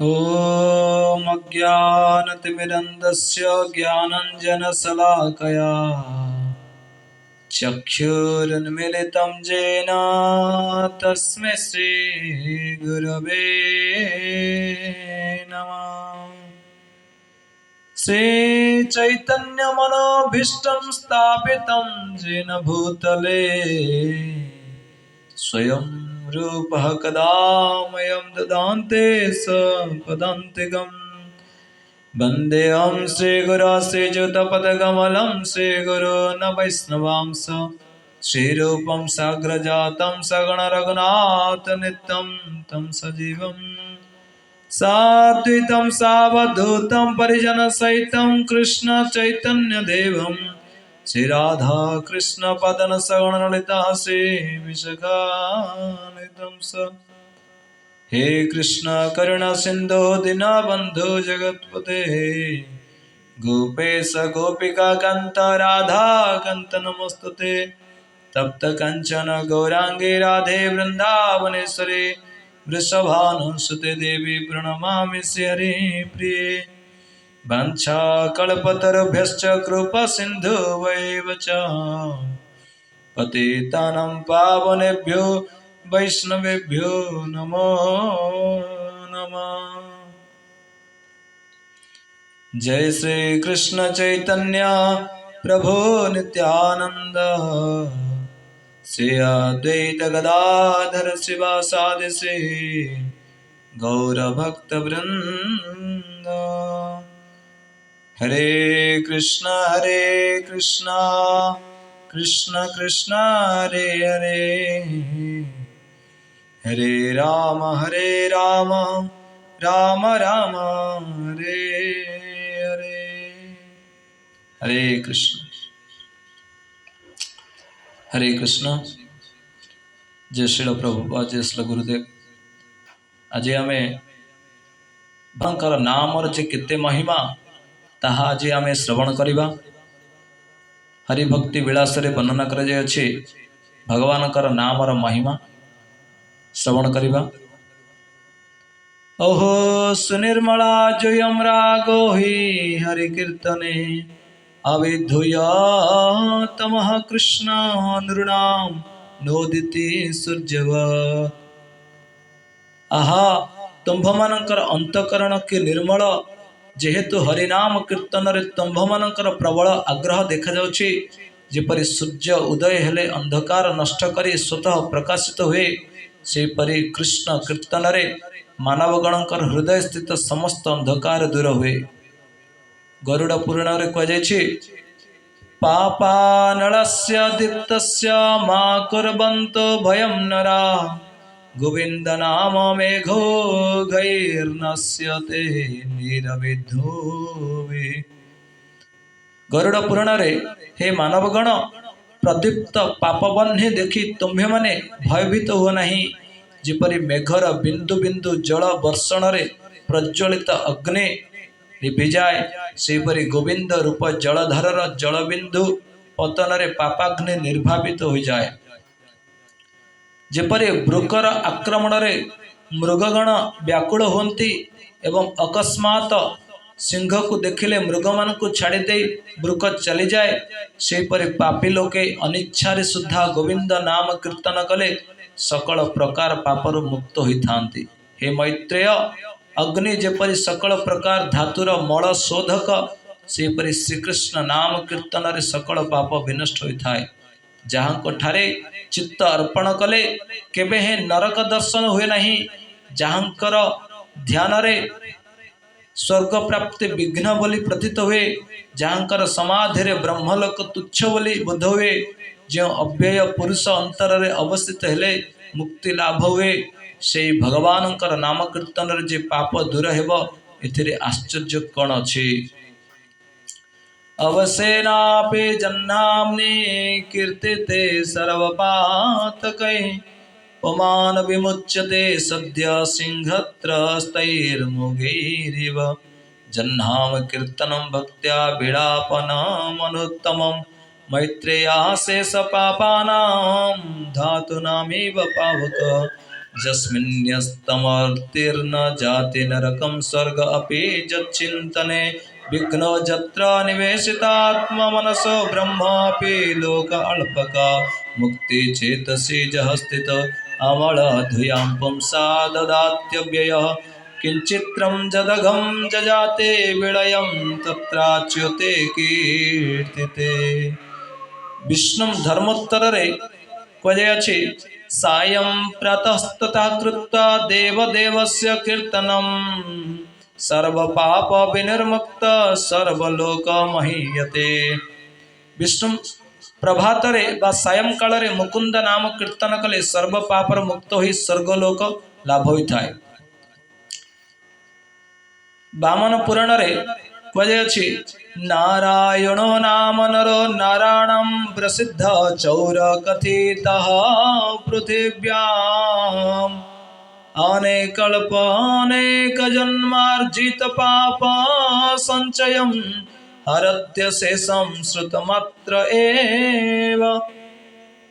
ॐ अज्ञानतिमिरन्धस्य ज्ञानञ्जनशलाकया चक्षुरुन्मिलितं येन तस्मै श्रीगुरवे नमः। श्रीचैतन्यमनोभीष्टं स्थापितं येन भूतले स्वयं रूपः कदा मह्यं ददान्ते सपदान्तिकम्। वन्देऽहं श्रीगुरो श्रीयुतपदकमलं श्रीगुरोन् वैष्णवांश श्रीरूपं साग्रजातं सगणरघुनाथनित्यं तं सजीवं साद्वैतं सावधूतं परिजनसहितं कृष्णचैतन्यदेवं श्रीराधा कृष्णपदन सगणललिता श्रीविशाखान्वितं स। हे कृष्ण करुणा सिंधु दीनबंधु जगतपते गोपेश गोपिका कांत राधा कांत नमस्तुते। तप्त कंचन गौरांगे राधे वृंदावनेश्वरी वृषभानुसुते देवी प्रणमामि श्री प्रिये। वाञ्छा कल्पतरुभ्यश्च कृपा सिंधु वैव च पतितानां पावनेभ्यो वैष्णवेभ्यो नमो नमः। जय श्री कृष्ण चैतन्य प्रभु नित्यानंद श्री अद्वैत गदाधर शिवासादि श्री गौर भक्त वृंद। हरे कृष्ण कृष्ण कृष्ण हरे हरे हरे राम राम राम हरे हरे। हरे कृष्ण जय श्री प्रभुपाद जय श्री गुरुदेव। आज आम भगवान नाम जे केते महिमा ताहा आज आम श्रवण करिबा। हरिभक्ति विलास रे वर्णना कर भगवान नामर महिमा श्रवण करिबा। ओहो सुनिर्मला जोयम रागो हि हरि कीर्तने अविधूय तमः कृष्ण नृणाम नोदिति सूर्यवत्। आहा तुम्भ मानकर अंतकरण के निर्मल जेहेतु हरिनाम कीर्तन रे तुम्भ मानकर प्रबल आग्रह देखा जाउछि। जेपरि सूर्य उदय हेले अंधकार नष्ट करी स्वतः प्रकाशित हुए सेपरि कृष्ण कीर्तन रे मानवगणकर हृदय स्थित समस्त अंधकार दूर हुए। गरुड़ पुराण रे कह पापानलस्य दीप्तस्य मा कुर्वन्तो भयं नरा गोविंद नाम मेघो गैर्नश्यते निरविधुवे। गरुड़ पुराण रे हे मानवगण प्रदीप्त पापबन्ही देखि तुम्भे माने भयभीत हुओ नहीं। जेपरि मेघर बिंदु बिंदु जल वर्षण रे प्रज्वलित अग्नि लिभि जाए सेपरि गोविंद रूप जलधरर जलबिंदु पतन रे पापाग्नि निर्भावित हो जाए। जेपरि वृकर आक्रमण रे मृगगण व्याकुल होती एवं अकस्मात सिंह को देखिले मृग मान को छाड़ी दे वृक चली जाए सेपरि पापी लोके अनिच्छारे सुद्धा गोविंद नाम कीर्तन कले सकल प्रकार पापरु मुक्त होइथांती। हे मैत्रेय अग्नि जेपरि सकल प्रकार धातुर मल शोधक सेपरि श्रीकृष्ण नाम कीर्तन रे सकल पाप विनष्ट होइथाय। जहाँ ठारे चित्त अर्पण कले केबे हे नरक दर्शन हुए नहीं। जहाँकर ध्यान रे स्वर्ग प्राप्ति विघ्न बोली प्रतीत हुए। जहाँकर समाधि रे ब्रह्मलोक तुच्छ बोली बोध हुए। जो अव्यय पुरुष अंतर रे अवस्थित हेले मुक्ति लाभ हुए से भगवानकर नाम कीर्तन रे जे पाप दूर हेबो एथिरे आश्चर्य कौन अछि। अवसेनापि जन्नाम्नि कीर्तिते सर्वपातकै पुमान विमुच्यते सद्य सिंहत्रस्तैर्मुगैरिव। जह्नाम कीर्तनं भक्त्या विलापनमनुत्तमं मैत्रेया शेष पापानां धातूनामिव पावक यस्मिन्यस्तमर्तिर्न जाति नरकं स्वर्ग अपि यच्चिन्तने विघ्नो यत्र निवेशितात्ममनसो ब्रह्मापि लोक अल्पका मुक्ति चेतसि जः स्थित अमलधुयां पुंसा ददात्यव्ययः किञ्चित्रं जदघं जजाते विलयं तत्राच्युते कीर्तिते। विष्णु धर्मोत्तर क्वजयछि सायं प्रातस्तथा कृत्वा देवदेवस्य कीर्तनं सर्वपाप विनिर्मुक्त सर्वलोक महीयते। विष्णु प्रभातरे बा सायं कालरे मुकुंद नाम कीर्तन कले सर्व पापर मुक्त होई स्वर्गलोक लाभ होइथाय। वामन पुराण रे क्वजयछि नारायणो नाम नरो नारायणं प्रसिद्ध चौर कथितः पृथिव्याम् अनेकल्प अनेक जन्मार्जित पाप संचयं हरत्य शेषं श्रुतमात्र एव।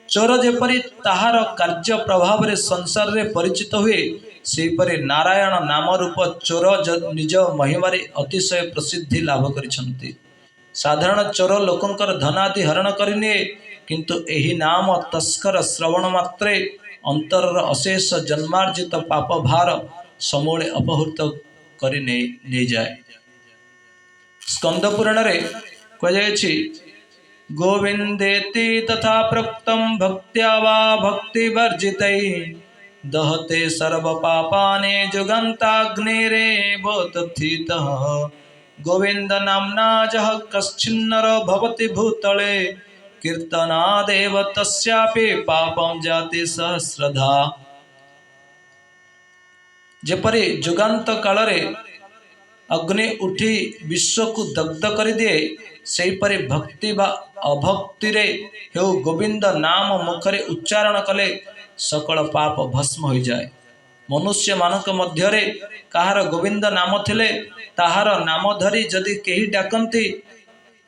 चोर जेपरी ताहार कार्य प्रभाव रे संसार रे परिचित हुए सेपरि नारायण नाम रूप चोर निज महिमारे अतिशय प्रसिद्धि लाभ करिछन्ति। साधारण चोर लोकंकर धन आदि हरण करिनिए किंतु एही नाम तस्कर श्रवण मात्रे अंतर अशेष जन्मार्जित पाप भार समूले अपहृत करि नै जाए। स्कंद पुराण रे कहाଯାଇଛି गोविंदेति तथा प्रोक्तं भक्त्या वा भक्तिवर्जितै दहते सर्व पापानि जुगन्ताग्निरेव तथितः। गोविंद नाम्ना जः कश्चिन्नरो भवति भूतले कीर्तनादेव तस्यापि पापं जाति सहस्रधा। जेपरि जुगांत काल रे अग्नि उठी विश्व को दग्ध कर दिए सेपरि भक्ति बा अभक्ति रे हेउ गोविंद नाम मुखरे उच्चारण कले सकल पाप भस्म हो जाए। मनुष्य मानक मध्य रे कहार गोविंद नाम थिले ताहार नाम धरी जदि केही डाकंती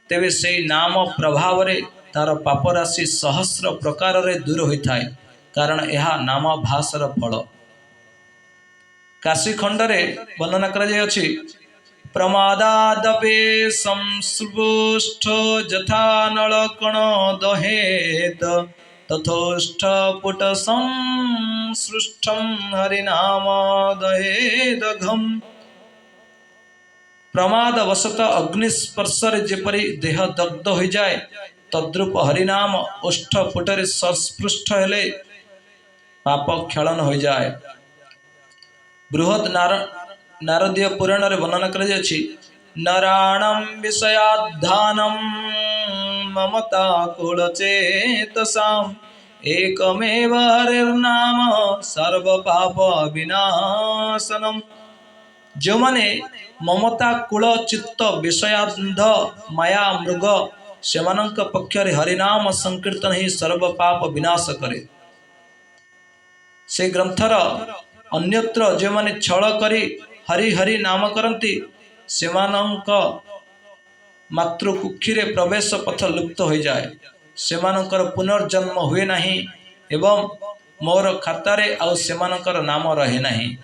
तेबे सेई नाम प्रभाव रे तार पाप राशि सहस्र प्रकार रे दूर होइथाय कारण यह नाम भासर फल। काशी खंड रे वर्णना करा जाय अछि प्रमादादपि संस्पृष्टो यथा नलकण दहेत तथोष्ठपुट संसृष्टं हरिनाम दहेदघम। प्रमाद वशत अग्निस्पर्श जेपरी देह दग्ध हो जाए तद्रूप हरिनाम ओष्ठपुटरे संस्पृष्ट हेले पाप क्षलन हो जाए। बृहद नारदीय पुराण रे वर्णना कर नारायणं विषयाधानं ममता कुलचेतसाम् एकमेव हरिर्नाम सर्व पाप विनाशनम। जो माने ममता कुल चित्त विषयाध माया मृग सेमानंक पक्षरे हरिनाम संकीर्तन ही सर्व पाप विनाश करे। से ग्रंथर अन्यत्र जो माने छल करी हरि हरि नाम करती सेमानंक मातृकुक्षी रे प्रवेश पथ लुप्त हो जाए सेमानंकर पुनर्जन्म हुए नहीं एवं मोर खातारे आउ सेमानंकर नाम रहे नहीं।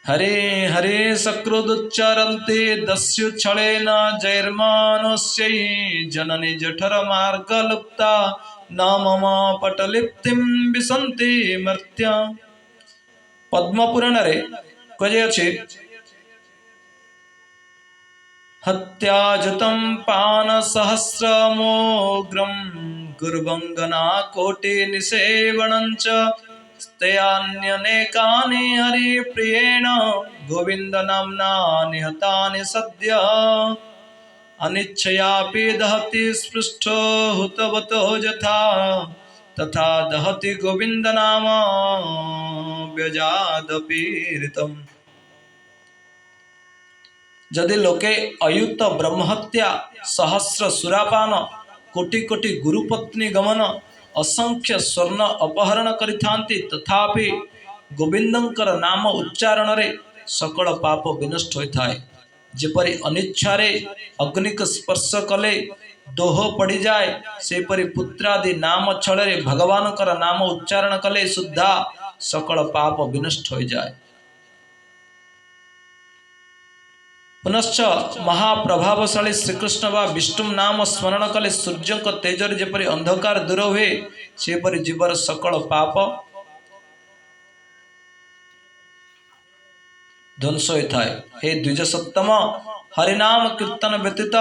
हरे हरे सकृदुच्चरन्ते दस्यु छलेन जैर्मानुष्यै जननी जठर मार्ग लुप्ता न मम पटलिप्तिं विसन्ति मर्त्य। पद्म पुराण रे कहाଯାଇଛି हत्याजुतं पान सहस्रमोग्रं गुरुवंगना कोटि निसेवणञ्च स्तेयान्यनेकानि हरिप्रियेण गोविंद नाम्ना निहतानि सद्य। अनिच्छयापि दहति स्पृष्टो हुतवतो यथा तथा दहति गोविंद नाम व्यजादपीरितम्। जदि लोके अयुत ब्रह्महत्या सहस्र सुरापान कोटि कोटि गुरुपत्नी गमन असंख्य स्वर्ण अपहरण करिथांती तथापि गोविंदंकर नाम उच्चारण रे सकल पाप विनष्ट होइथाय। जेपरि अनिच्छारे अग्निक स्पर्श कले दोह पड़ी जाए सेपरि पुत्रादि नाम छल भगवान नाम उच्चारण कले सुद्धा सकल पाप विनष्ट हो जाए। पुनश्च महाप्रभावशाली श्रीकृष्ण व विष्णु नाम स्मरण कले सूर्य तेजर जेपरि अंधकार दूर हुए सेपरि जीवर सकल पाप ध्वंस होता है। हे द्विजसत्तम हरिनाम कीर्तन व्यतीत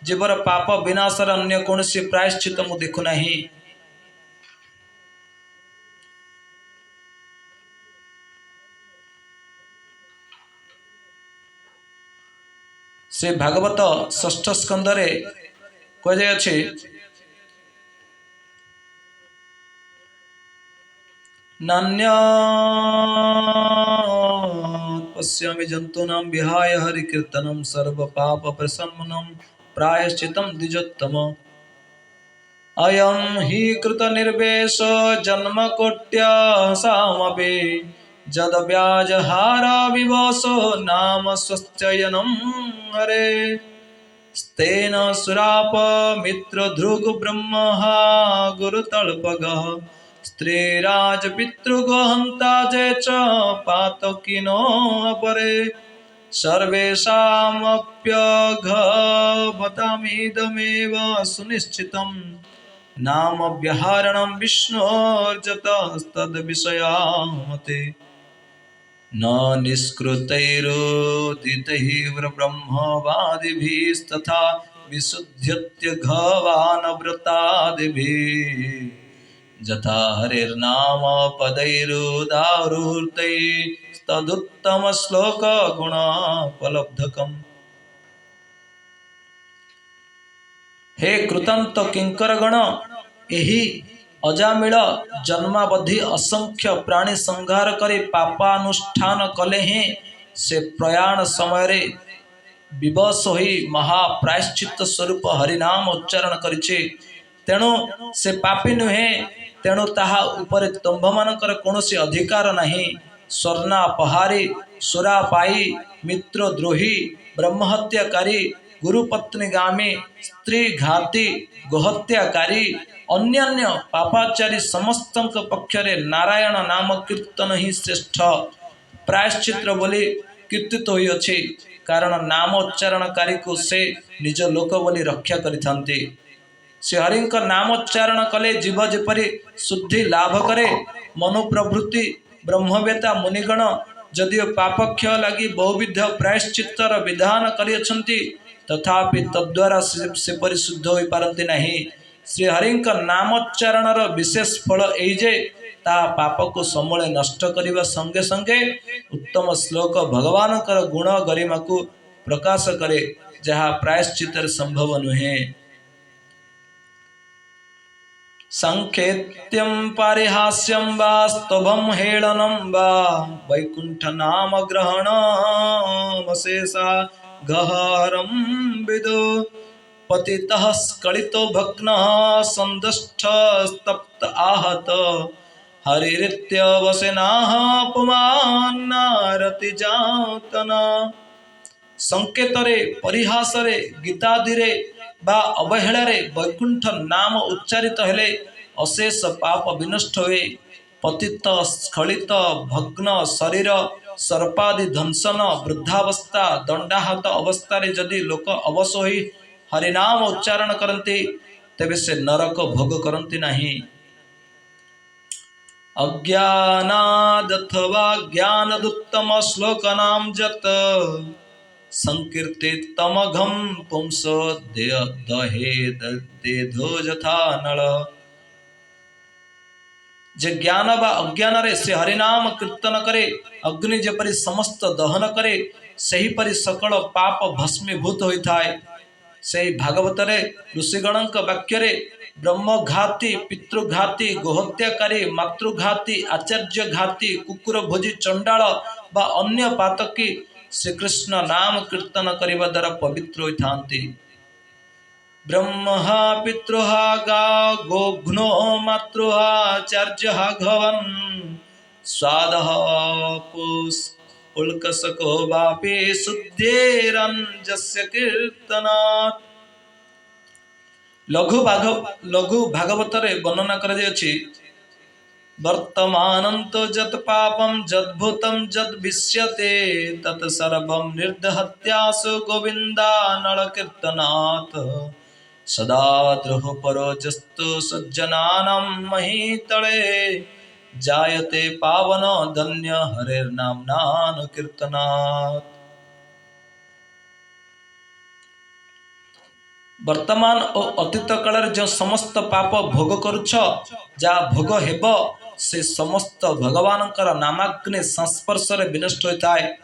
जीवर पाप विनाशर अन्य कौन सी प्रायश्चित मु देखु नहीं। श्री भागवत षष्ठ स्कंदरे कहुछि नान्या पश्यामि जंतूनां विहाय हरि कीर्तनम सर्व पाप प्रशमनम प्रायश्चितम द्विजोत्तम अयम हि कृत निर्वेश जन्म कोट्या सामपि जद व्याज हारा विवसो नाम स्वस्त्ययनम हरे स्तेन सुराप मित्र ध्रुग ब्रह्महा गुरुतल्पगः स्त्रीराज पितृगोहंता जे च पातकिनो अपरे सर्वेषामप्यघवतामिदमेव सुनिश्चितं नाम व्यहारणं विष्णोर्जतस्तद्विषयामते न निष्कृतैरुदितैः ब्रह्मवादिभिस्तथा विशुद्ध्यत्यघवानव्रतादिभिः यथा हरिर्नाम पदैरुदाहृतैस्तदुत्तम श्लोक गुणापलब्धकम्। हे कृतांत किंकर गण एही अजामिल जन्मावधि असंख्य प्राणी संहार करे पापानुष्ठान कले हैं से प्रयाण समय रे विवश होई महाप्रायश्चित स्वरूप हरिनाम उच्चारण करिछे तेणु से पापी नुहे तेणु ताहा उपरे तुम्भ मानकर कौनसी अधिकार नहीं। स्वर्णा पहारी सुरा पाई मित्र द्रोही ब्रह्महत्याकारी गुरुपत्नी गामी स्त्री घाती गोहत्याकारी अन्यान्य पापाचारी समस्त पक्षरे नारायण नाम कीर्तन ही श्रेष्ठ प्रायश्चित्र बोली कीर्तित होई अछि कारण नाम उच्चारणकारी को से निज लोक बोली रक्षा करिथांती। से हरिंक नामोच्चारण कले जीव जेपरि शुद्धि लाभ करे मनु प्रभृति ब्रह्मवेता मुनिगण जदिओ पापक्षय लगी बहुविध प्रायश्चित्तर विधान करियछन्ति तथापि तद्वारा से परिशुद्ध होई पारंती नहीं। श्री हरिंक नामोच्चारणर विशेष फल एई जे ता पाप को समूले नष्ट करिबा संगे संगे उत्तम श्लोक भगवान कर गुण गरिमा को प्रकाश करे जहा प्रायश्चित्तर संभव नुहे। संकेत्यं पारिहास्यं वा स्तवं हेळनं वा वैकुंठ नाम ग्रहणमशेषा गहरं विदो पतितः स्खलितो भग्नः संदष्टस्तप्त आहत हरिरित्यवसेनाः अपमानारति जातना। संकेतरे परिहासरे गीतादिरे बा अवहेलारे वैकुंठ नाम उच्चारित हेले अशेष पाप विनष्ट हुए। पतित स्खलित भग्न शरीर सर्पादि दंशन वृद्धावस्था दंडाहत अवस्था जदि लोक अवश होई हरिनाम उच्चारण करते तेबे से नरक भोग करती नहीं। अज्ञानादथवा ज्ञानदुत्तम श्लोकनाम जत संकीर्तितमघम पुंस देधो जथा नल। जे ज्ञान बा अज्ञान रे से हरिनाम कीर्तन करे अग्नि जेपरि समस्त दहन करे सही परि सकल पाप भस्मीभूत होइथाय। सही भागवत रे ऋषिगणक वाक्य रे ब्रह्मघाती पितृघाती गोहत्याकारी मातृघाती आचार्यघाती कुकुर भोजी चंडाल बा अन्य पातकी श्रीकृष्ण नाम कीर्तन करिबा द्वारा पवित्र होइथांती। ब्रह्महा पितृहा गा गोघ्नो मातृहा आचार्यहा घवन् स्वादः पुस् उल्कसको वापि शुद्धेरञ्जस्य कीर्तनात्। ଲଘୁ ଭାଗବତରେ ବର୍ଣ୍ଣନା କରାଯାଇଛି ବର୍ତ୍ତମାନନ୍ତ ଯତ୍ ପାପମ୍ ଯଦ୍ଭୂତମ୍ ଯଦ୍ବିଷ୍ୟତେ ତତ୍ ସର୍ବମ୍ ନିର୍ଦହତ୍ୟାସୁ ଗୋବିନ୍ଦା ନଳ କୀର୍ତ୍ତନାଥ ସଦା ଦ୍ରୋହ ପରୋଜସ୍ତୁ ସଜ୍ଜନାନାଂ ମହୀତଳେ जायते पावन धन्य हरेर्नाम्नानुकीर्तनात्। वर्तमान और अतीत काल जो समस्त पाप भोग करुछ जा भोग हेब से समस्त भगवान नामाग्नि संस्पर्श विनष्ट होता है।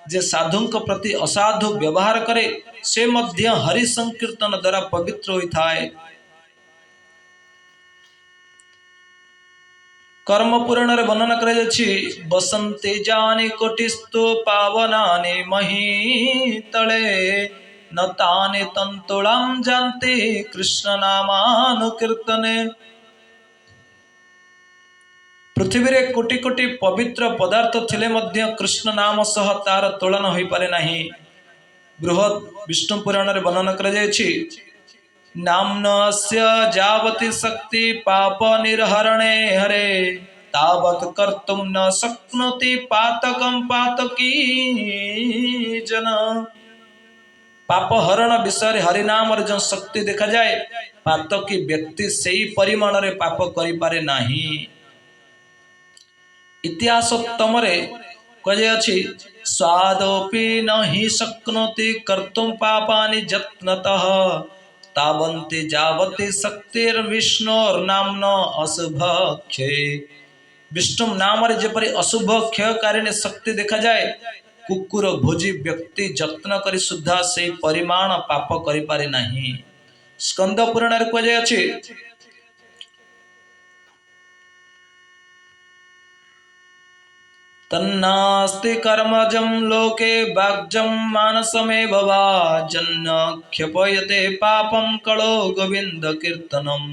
जे साधु प्रति असाधु व्यवहार करे से मध्य हरि संकीर्तन द्वारा पवित्र होता है। कर्म पुराण रे वर्णना करा जाछि बसंते जाने कोटिस्तु पावनानि महीतले न ताने तंतुलां जानते कृष्ण नामानुकीर्तने। पृथ्वी रे कोटि कोटि पवित्र पदार्थ थिले मध्य कृष्ण नाम सह तार तुलन होई पारे नाही। बृहद विष्णु पुराण रे वर्णना करा जाछि नाम्नस्य जावति शक्ति पाप निर्हरणे हरे तावत् कर्तुम न शक्नोति पातकं पातकी जन। पाप हरण विषय हरि नाम जो शक्ति देखा जाए पातकी व्यक्ति सही परिमाण रे पाप करि पारे नाही। इतिहास तमरे कहे अछि स्वादोपि न हि शक्नोति कर्तुम पापानि यत्नतः तावन्ति जावति शक्तिर्विष्णोर्नाम्न अशुभक्षे। विष्णु नाम रे जेपरि अशुभ क्षयकारिणी शक्ति देखा जाए कुकुर भोजी व्यक्ति जत्न करी सुद्धा से परिमाण पाप करि पारे नाही। स्कंद पुराण रे कहे अछि तन्नास्ति कर्मजं लोके वाग्जं मानसमेव वा जन्न क्षपयते पापं कलो गोविंद कीर्तनम।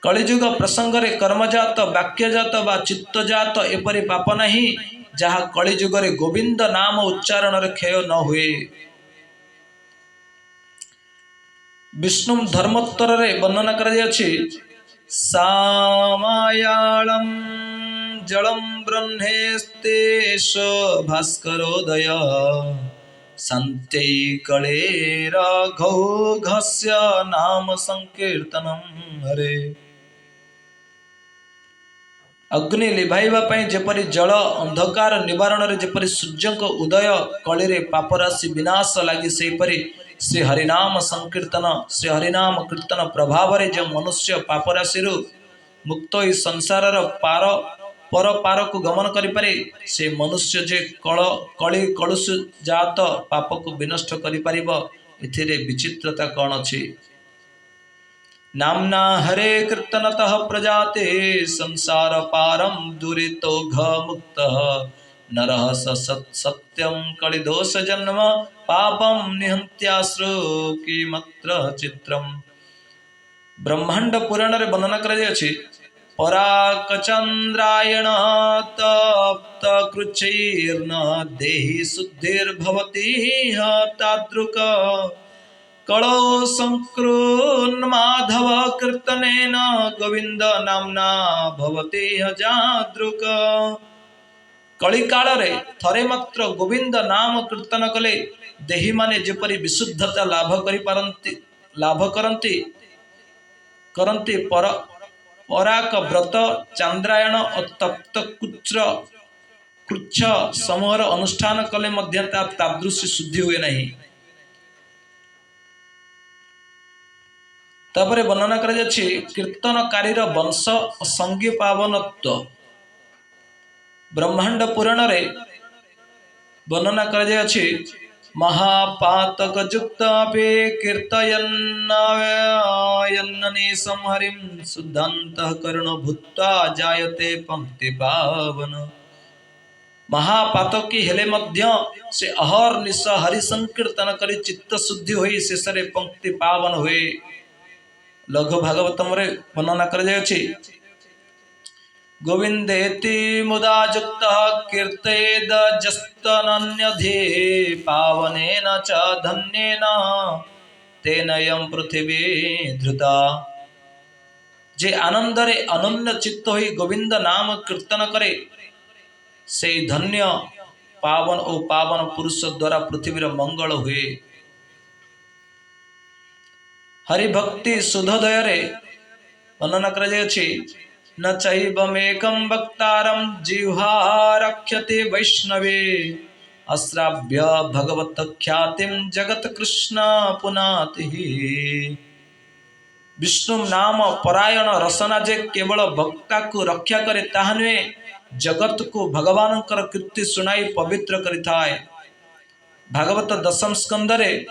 कलिजुग प्रसंग रे कर्मजात वाक्यजात वा चित्तजात एपरि पाप नहीं जहा कलिजुग रे गोविंद नाम उच्चारण रे क्षय न हुए। विष्णु धर्मोत्तर रे वर्णना करा जाछि सामायाळं जलम ब्रह्मेस्तेष भास्करोदय संत्यै कले राघौघस्य नाम संकीर्तनम हरे। अग्नि लिभाइबा पई जेपरि जल अंधकार निवारण रे जेपरि सूर्य को उदय कली रे पापराशि विनाश लागि सेपरि श्री हरिनाम संकीर्तन श्री हरिनाम कीर्तन प्रभाव रे जो मनुष्य पापराशि रु मुक्त होई संसार पार पर पार को गमन करि पारे से मनुष्य जे कली कलुष जात पाप को विनष्ट करि पारिबो एथिरे विचित्रता कोन अछि। नामना हरे कीर्तनतः प्रजाते संसार पारम दुरितोघ मुक्तः नरः सत्यम कलिदोष जन्म पापम निहंत्याश्रु किमत्र चित्रम। ब्रह्मांड पुराण रे वर्णना करा जायछि पराक चंद्रायण तप्त कृच्छैर्न देहि शुद्धिर्भवति तादृक कलो संकृन्माधव कीर्तनेन गोविंद नामना भवति जादृक। कली काल रे थरे मात्र गोविंद नाम कीर्तन कले देही माने जेपरि विशुद्धता लाभ करंती पराक व्रत चंद्रायण और तप्त कृच्छ समूहर अनुष्ठान कले मध्य तादृशी शुद्धि हुए नहीं। तापर वर्णना करा जाछि कीर्तनकारी वंश संगी पावनत्व। ब्रह्मांड पुराण रे वर्णना करा जाछि महापातक युक्त अपि कीर्तयन्नयन्ननि संहरिं शुद्धान्तः कर्ण भूत्वा जायते पंक्ति पावन। महापातकी हेले मध्य से अहर निश हरि संकीर्तन करी चित्त शुद्धि होई शेष रे पंक्ति पावन हुए। लघु भागवतम रे वर्णना कर जायछि गोविंदेति मुदा युक्तः कीर्तयेद जस्तनन्यधि पावनेन च धन्येन तेनयं पृथिवी धृता। जे आनंद रे अनन्य चित्त होई गोविंद नाम कीर्तन करे से धन्य पावन और पावन पुरुष द्वारा पृथ्वी मंगल हुए। हरिभक्ति शुद्ध दयरे वर्णना कराଯାଇଛି न चैवमेकं वक्तारं जिह्वा रक्ष्यते वैष्णवे अश्राव्य भगवत ख्यातिं जगत कृष्ण पुनाति। विष्णु नाम परायण रसना जे केवल भक्ता को रक्षा करे ताहा नुहे जगत को भगवान कीर्ति सुनाई पवित्र करिथाए। भागवत दशम स्कंदरे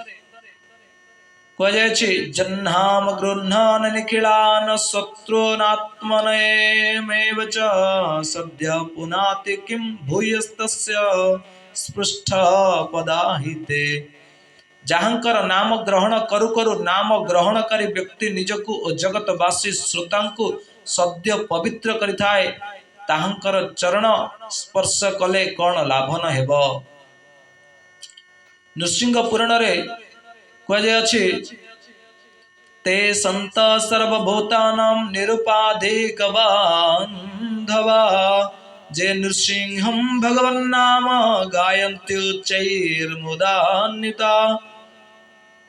कहुଯାଇଛି जह्नाम गृह्णान निखिलान शत्रूनात्मनेमेव च सद्य पुनाति किं भूयस्तस्य स्पृष्ट पदाहिते। जहाँकर नाम ग्रहण करू करू नाम ग्रहणकारी व्यक्ति निजकु और जगतवासी श्रोतांकु सद्य पवित्र करिथाए ताहांकर चरण स्पर्श कले कौन लाभ न हेब। नृसिंह पुराण रे कहुଯାଇଛି ते संत सर्वभूतानां निरुपाधिक बांधवा जे नृसिंहं भगवन्नाम गायन्ति उच्चैर्मुदान्विता।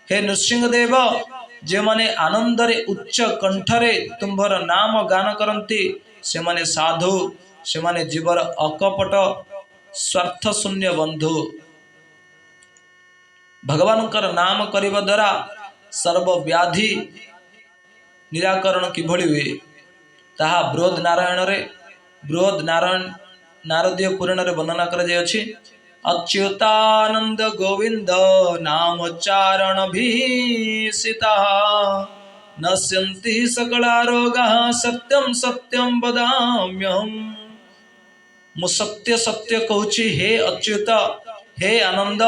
हे नृसिंह देव जे माने आनंद रे उच्च कंठरे तुम्भर नाम गान करती से माने साधु से माने जीवर अकपट स्वार्थ शून्य बंधु। भगवान नाम करिबा द्वारा सर्व व्याधि निराकरण किभଳି हुए ताहा बृहद नारायण रे बृहद नारायण नारदीय पुराण रे वर्णना करा जाय अछि। अच्युतानंद गोविंद नाम चारण भीषिता नश्यन्ति सकला रोगाः सत्यं सत्यं वदाम्यहम्। मु सत्य सत्य कहूछि हे अच्युत हे आनंद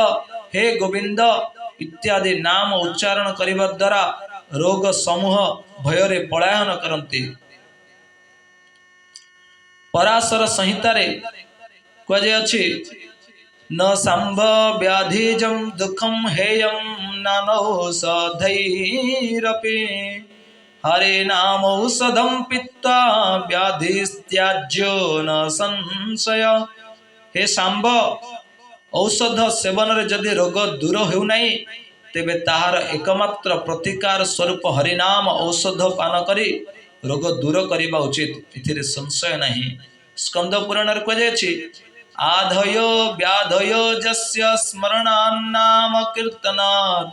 हे गोविंद इत्यादि नाम उच्चारण करिबा द्वारा रोग समूह भୟରେ पलायन करती। पराशर संहिता रे कहुछि न संभ व्याधिजं दुखम हेयं नानौषधैरपि हरे नाम औषधं पीत्वा व्याधिस्त्याज्यो न संशय। हे सांब औषध सेवन रे जदि रोग दूर हेउ नाही तेबे ताहार एकमात्र प्रतिकार स्वरूप हरिनाम औषध पान करी रोग दूर करवा उचित एथिरे संशय नहीं। स्कंद पुराण रे कहुछि आधयो व्याधयो जस्य स्मरणान्नाम कीर्तनात्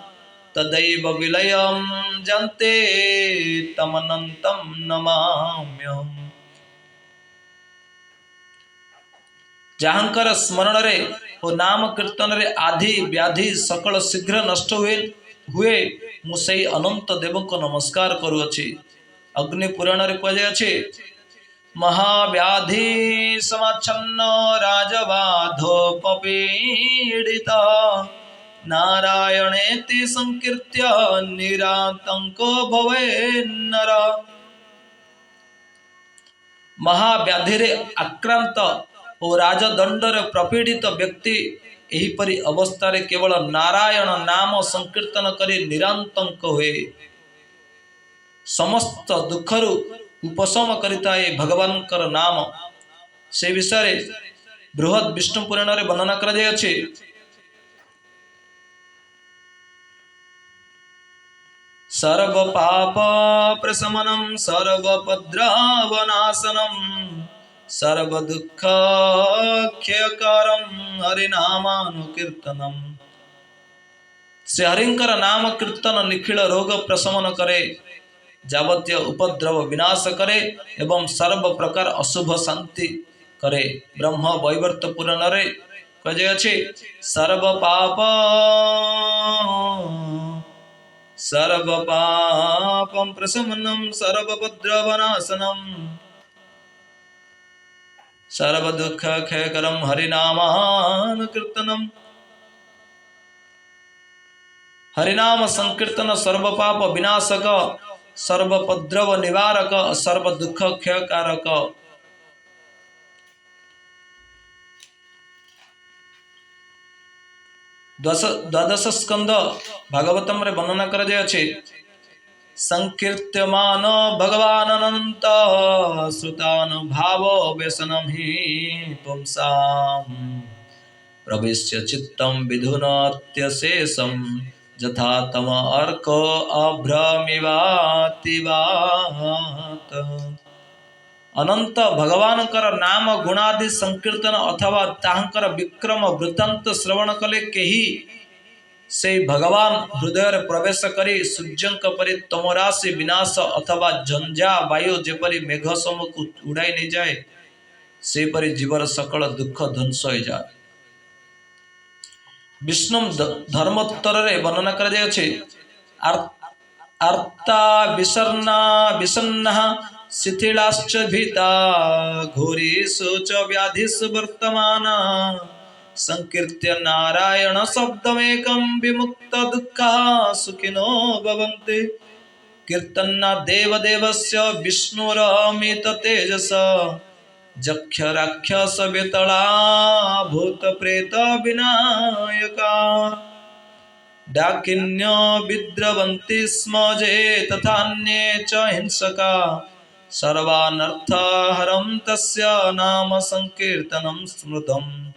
तदैव विलयं जन्ते तमनन्तं नमाम्यहम्। जहाँकर स्मरण रे और नाम कीर्तन रे आदि व्याधि सकल शीघ्र नष्ट हुए मुसई अनंत देव को नमस्कार करुअछि। अग्नि पुराण रे कहुछि महाव्याधि समाच्छन्न राजबाधोपपीडिता नारायणेति संकीर्त्य निरातंको भवेन्नर। महाव्याधि रे आक्रांत और राजदंड रे प्रपीड़ित व्यक्ति एहिपरि अवस्था रे केवल नारायण नाम संकीर्तन करी निरातंक हुए समस्त दुखरु उपशम करिताए भगवानकर नाम। से विषय बृहद विष्णु पुराण रे वर्णना करा जाय अछि। सर्व पाप प्रशमनं सर्वोपद्रवनाशनं सर्व दुख क्षयकारं हरिनामानुकीर्तनम्। श्री हरिंकर नाम कीर्तन निखिल रोग प्रशमन करे जावतीय उपद्रव विनाश करे एवं सर्व प्रकार अशुभ शांति करे। ब्रह्म वैवर्त पुराण रे कहुछि सर्व पापं प्रशमनं सर्वोपद्रवनाशनं सर्व दुख क्षयकरं हरिनामानुकीर्तनम्। हरिनाम संकीर्तन सर्व पाप विनाशक सर्वोपद्रव निवारक सर्व दुख क्षयकारक। द्वादश स्कंद भागवतम रे वर्णना कर जाए संकीर्त्यमान भगवान अनंत श्रुतान भाव व्यसनम ही पुंसाम प्रविश्य चित्तम विधुनत्यशेषम यथा तम अर्क अभ्रमिवातिवात। अनंत भगवान नाम गुणादि संकीर्तन अथवा ताहंकर विक्रम वृत्तांत श्रवण कले केही से भगवान हृदय प्रवेश करी सूर्यंक परि तमराशि विनाश अथवा झंझा वायु जेपरी मेघ समूह उड़ाई नहीं जाए से परि जीवर सकल दुख ध्वंस हो जाए। विष्णु धर्मोत्तर रे वर्णना कर जाए आर्ता विसन्ना विसन्ना शिथिलाश्च भीता घोरेषु च व्याधिषु वर्तमाना संकीर्त्य नारायण शब्दमेकं विमुक्त दुःखः सुखिनो भवन्ति। कीर्तना देवदेवस्य विष्णुरमित तेजस जक्ष राक्षस वेतला भूत प्रेत विनायका डाकिन्य विद्रवन्ति स्म जे तथान्ये च हिंसका सर्वानर्थहरं तस्य नाम संकीर्तनं स्मृतम्।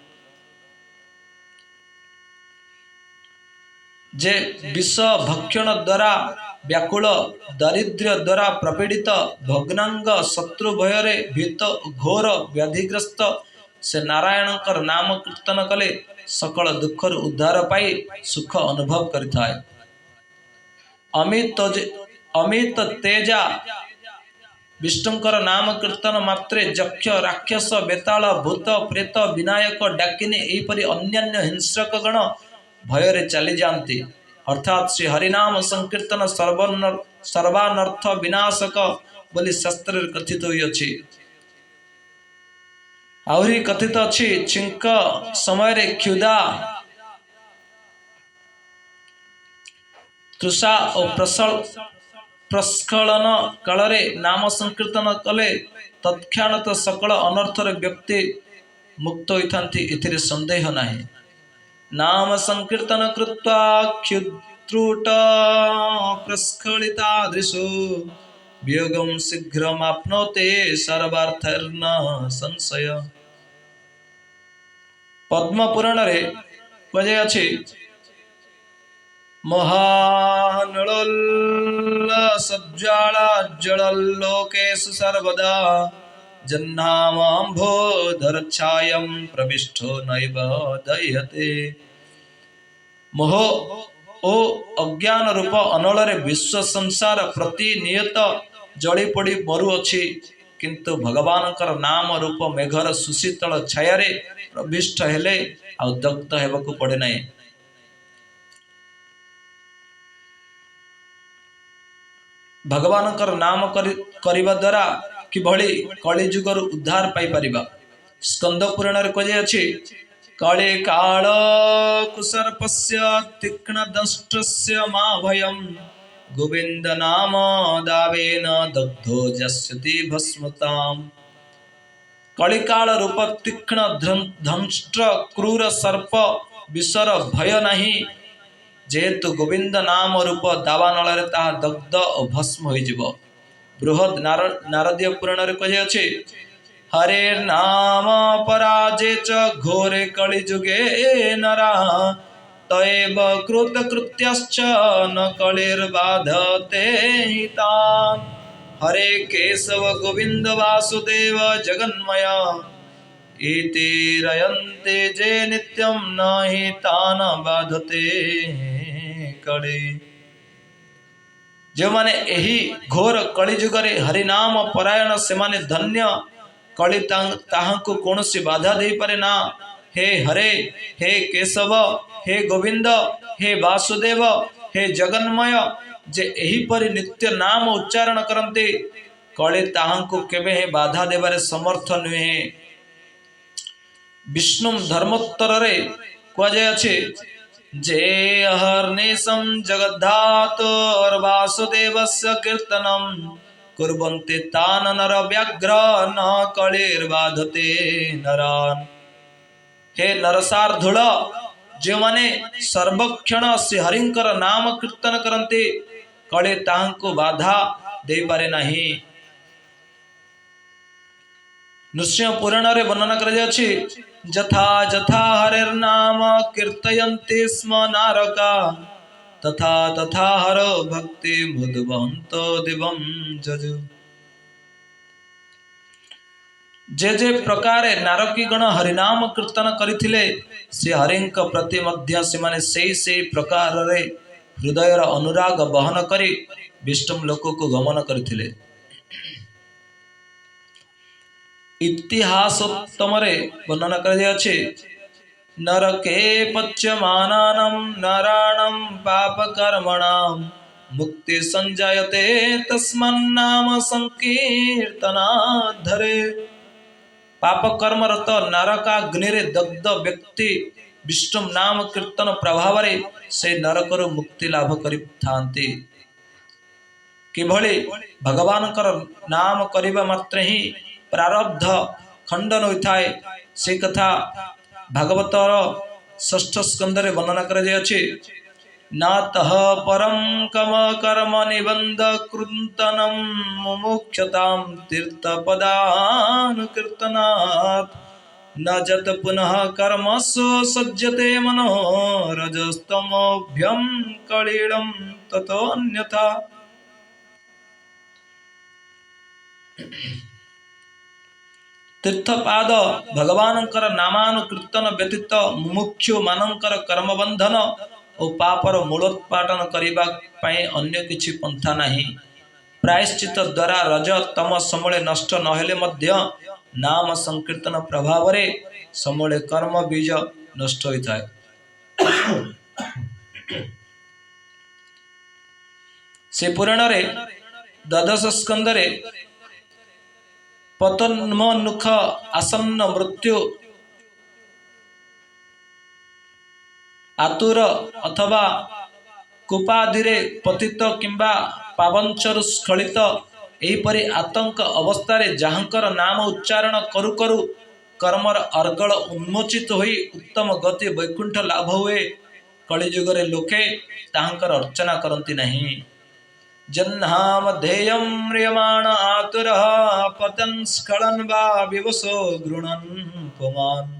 जे विष भक्षण द्वारा व्याकुल दारिद्र्य द्वारा प्रपीड़ित भग्नांग शत्रु भୟରେ भीत घोर व्याधिग्रस्त से नारायण नाम कीर्तन कले सकल दुखर उद्धार पाई सुख अनुभव करिथाय। अमित तेजा विष्णुंकर नाम कीर्तन मात्रे जक्ष राक्षस बेताल भूत प्रेत विनायक डाकिनी एपरि अन्यान्य हिंसक गण भୟରେ चली जाती। अर्थात श्री हरिनाम संकीर्तन सर्वानर्थ विनाशक बोली शास्त्र कथित होइछि। आहुरी कथित अछि छिंक समय रे क्षुधा तृषा और प्रस्खलन काल रे नाम संकीर्तन कले तत्क्षणात सकल अनर्थर व्यक्ति मुक्त होइथांती एथिरे संदेह नाही। नाम संकीर्तन कृत्वा क्षुद्रुट प्रस्खलिता दृशो वियोगम शीघ्रमाप्नोते सर्वार्थर्न संशय। पद्म पुराण रे कहे अछि महानलोल सज्ज्वाला जललोकेषु सर्वदा जन्नामम्भोधरच्छायं प्रविष्टो नैव दह्यते। मोह ओ अज्ञान रूप अनल रे विश्व संसार प्रतिनियत जड़ी पड़ी मरुअछि किंतु भगवानकर नाम रूप मेघर सुशीतल छायारे प्रविष्ट हेले आ दग्ध हेबाकू पड़े नाही। भगवानकर नाम करिबा द्वारा किभଳି कଳି जुगर उद्धार पाई परिबा। स्कंद पुराण रे कहे अछि काले काल कुसर्पस्य तीक्ष्ण दंष्ट्रस्य मा भयं गोविंद नाम दावेन दग्धो जस्यति भस्मताम्। कलिकाल रूप तीक्ष्ण दंष्ट्र क्रूर सर्प विषर भय नहीं जेहेतु गोविंद नाम रूप दावानल ताहा दग्ध और भस्म हो जीव। बृहद नारदीय पुराण रे कहे अछि हरे नाम पराजे च घोरे कलि जुगे नरा तैव कृत कृत्यश्च न कलिर्बाधते हितान्। हरे केशव गोविंद वासुदेव जगन्मय इति रयन्ते जे नित्यं न हि तान् बाधते कले। जो माने एही घोर कलि जुगरे हरिनाम परायण से माने धन्य कलि ताहांकु कौनसी बाधा दे पारे ना। हे हरे हे केशव हे गोविंद हे वासुदेव हे जगन्मय जे एही परि नित्य नाम उच्चारण करते कलि ताहांकु केबे हे बाधा देबारे समर्थ नुहे। विष्णु धर्मोत्तर रे कहे अछि जे अहर्निशं जगद्धातुर् वासुदेवस्य कीर्तनं कुर्वन्ति तान् नर व्याघ्र न कलिर्बाधते नरान्। हे नरसार्धूल जो माने सर्वक्षण श्रीहरिंकर नाम कीर्तन करते कले ताहांको बाधा दे पारे नाही। नृसिंह पुराण रे वर्णना कर जथा जथा हरिर्नाम कीर्तयन्ते स्म नारका तथा तथा हर भक्ति मुदवंत दिवं जजु। जे जे प्रकार नारकी गण हरिनाम कीर्तन करथिले से हरिंक प्रति मध्य से प्रकार रे हृदयर अनुराग बहन करी विष्णु लोक को गमन करथिले। इतिहासोत्तम रे वर्णना कराଯାଇଛି नरके पच्यमानानां नराणां पापकर्मणां मुक्ति संजायते तस्मन्नाम संकीर्तनाद्धरे। पाप कर्मरत नरकाग्नि रे दग्ध व्यक्ति विष्णु नाम कीर्तन प्रभाव से नरकर मुक्ति लाभ करि किभली भगवान नाम करिबा मात्र ही प्रारब्ध खंडन होता है से कथा भागवतर षष्ठ स्कंद रे वर्णना कराଯାଇଛି नातः परम कम कर्म निबंध कृतनम मुमुक्षतां तीर्थपदान कीर्तनात् न जत पुनः कर्मसु सज्जते मनो रजस्तमोभ्यं कलिलं ततो अन्यथा। तीर्थपाद भगवानंकर नामानुकीर्तन व्यतीत मुमुक्षु मानंकर कर्मबंधन और पापर मूलोत्पाटन करने अन्य किछि पंथा नहीं। प्रायश्चित द्वारा रज तम समूले नष्ट नहेले मध्य नाम संकीर्तन प्रभाव रे समूले कर्म बीज नष्ट होता है। से पुराण रे द्वादश स्कंद रे पतन्मनुख आसन्न मृत्यु आतुर अथवा कुपाधिरे पतित किंबा पावंचरु स्खलित एहीपरि आतंक अवस्था जहाँकर नाम उच्चारण करू करू कर्मर अर्गल उन्मोचित होई उत्तम गति वैकुंठ लाभ हुए। कलिजुगरे लोके ताहांकर अर्चना करती नहीं। जन्हाम ध्येयं म्रियमाण आतुरः पतन् स्खलन वा विवशो गृणन् पुमान्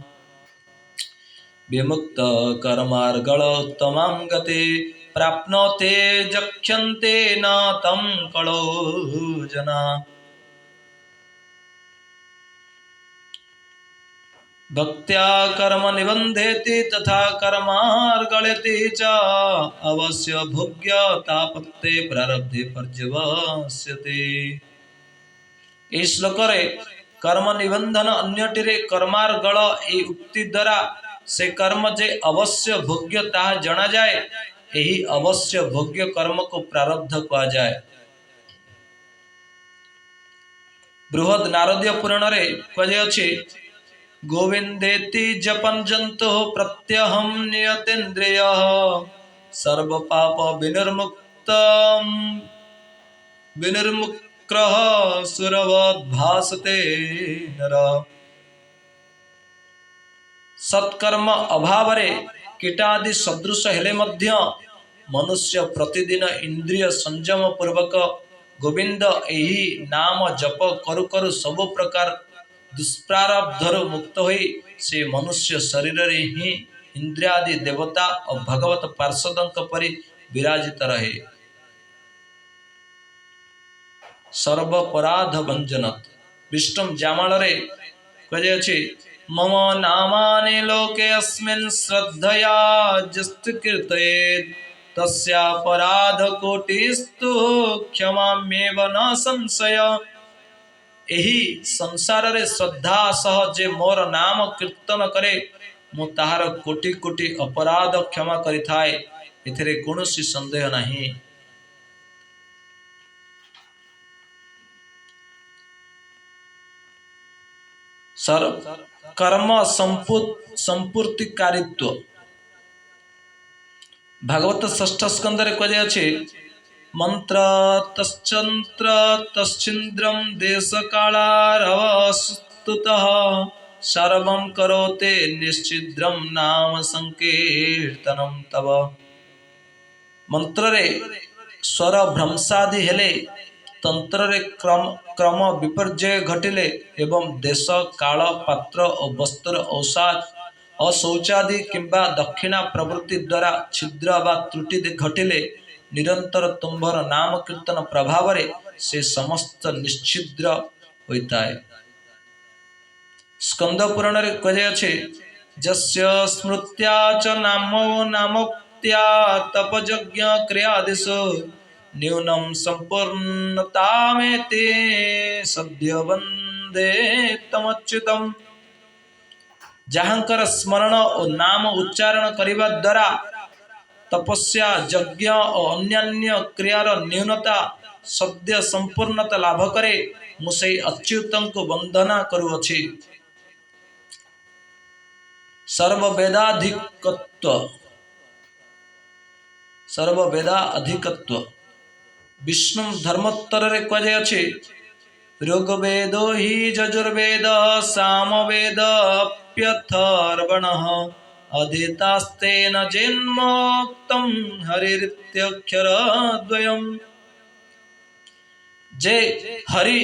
विमुक्त कर्मार्गल उत्तमां गति प्राप्नोते जक्ष्यन्ते न तं कलो जना। भक्त्या कर्म निबंधेति तथा कर्मार्गलेति च अवश्य भोग्य तापत्ते प्रारब्धे पर्यवस्यते। इस श्लोक रे कर्म निबंधन अन्यटिरे कर्मार्गल ए उक्ति द्वारा से कर्म जे अवश्य भोग्य ताहा जना जाए यही अवश्य भोग्य कर्म को प्रारब्ध कहा जाए। बृहद नारदीय पुराण रे कहाଯାଇଛି गोविंदेति जपन जंतु प्रत्यहम नियतेन्द्रिय सर्व पाप विनिर्मुक्रः सुरवद् भासते नर। सत्कर्म अभाव रे कीटादि सदृश हेले मध्य मनुष्य प्रतिदिन इंद्रिय संयम पूर्वक गोविंद एही नाम जप करू करू सब प्रकार दुष्प्रारब्धर मुक्त होई से मनुष्य शरीर रे ही इंद्रियादि देवता और भगवत पार्षदंक परि विराजित रहे। सर्वपराध भंजनत विष्णु जामाल रे कहे मम नामानि लोके अस्मिन् श्रद्धया जस्त कीर्तयेत् तस्यापराध कोटिस्तु क्षमाम्येव न संशय। एही संसार रे श्रद्धा सह जे मोर नाम कीर्तन करे मु ताहार कोटि कोटि अपराध क्षमा करिथाए एथिरे कोनोसी संदेह नहीं। सर कर्म संपूर्तिकारित्व भागवत षष्ठ स्कंद रे कहाଯାଇଛି मंत्र तश्चंत्र तश्चिंद्रम देश कालारवस्तुतः सर्वं करोते निश्चिद्रं नाम संकीर्तनम तव। मंत्र रे स्वर भ्रंशादि हेले, तंत्र रे क्रम विपर्यय घटिले एवं देश काल पात्र और वस्त्र औषाद अशौचादि किंबा दक्षिणा प्रवृत्ति द्वारा छिद्र व त्रुटि घटिले निरंतर तुम्भर नाम कीर्तन प्रभाव से समस्त निश्चिद्र होता है। स्कंद पुराण रे कहे जस्य स्मृत्या च नामो नामोक्त्या तपयज्ञ क्रियादिश न्यूनम संपूर्णतामेते सद्य वंदे तमच्युतम। जहाँकर स्मरण और नाम उच्चारण करने द्वारा तपस्या यज्ञ और अन्यान्य क्रियार न्यूनता सद्य संपूर्णता लाभ करे, मुझे अच्युतम को वंदना करुअछि। सर्ववेदाधिकत्व विष्णु धर्मोत्तर रे कहे ऋग्वेदो हि यजुर्वेद सामवेदप्यथर्वणः अधीतास्तेन जन्मोक्तं हरिरित्यक्षरद्वयम्। जे हरि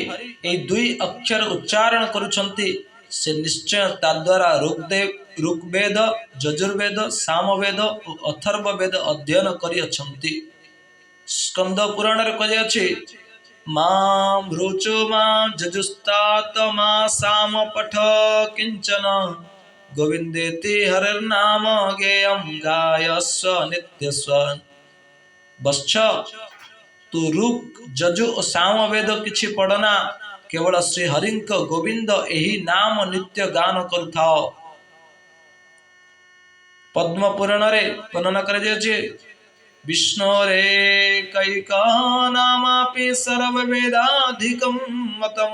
ए दुई अक्षर उच्चारण करुछंती से निश्चय ताद्वारा ऋग्वेद यजुर्वेद सामवेद और अथर्ववेद अध्ययन करिअछंती। स्कंद पुराण रे कहे मां रुचो मां जजुस्तात मां साम पठ किंचन गोविंदेति हरिर्नाम गेयं गायस्व नित्यस्व। बच्छ तू ऋग जजु और साम वेद किछि पढ़ना, केवल श्री हरिंक गोविंद यही नाम नित्य गान करुथाओ। पद्म पुराण रे वर्णना कराଯାଇଛି विष्णोरेकैका नामापि सर्ववेदाधिकं मतं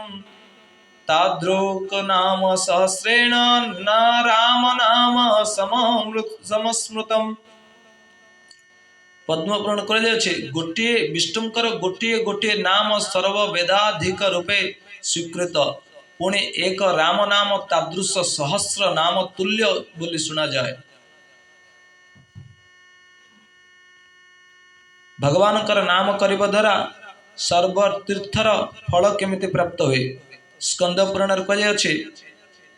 तादृक् नाम सहस्रेण न राम नाम समस्मृतम्। पद्म पुराण कराଯାଇଛି गोटिए विष्णुंकर गोटिए गोटिए नाम सर्ववेदाधिक रूपे स्वीकृत, पुणे एक राम नाम तादृश सहस्र नाम तुल्य बोली सुना जाए। भगवान नाम करने द्वारा सर्वतीर्थर फल केमिति प्राप्त हुए। स्कंद पुराण कहे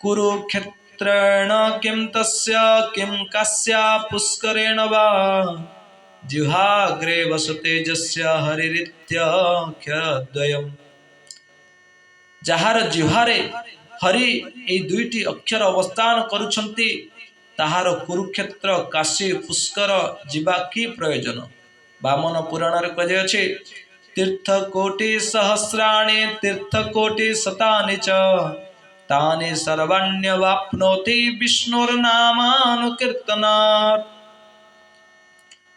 कुरुक्षेत्रेण किं तस्य किं कास्या पुष्करेण वा जिह्वाग्रे वसते जस्य हरिरित्यक्षरद्वयम्। जहार जिह्वारे हरि ए दुईटी अक्षर अवस्थान करुछंती ताहार कुरुक्षेत्र काशी पुष्कर जीवा की प्रयोजन। वामन पुराण रे कहे तीर्थकोटि सहस्राणि तीर्थकोटि शतानि च तानि सर्वाण्यवाप्नोति विष्णुर्नामानुकीर्तनात्।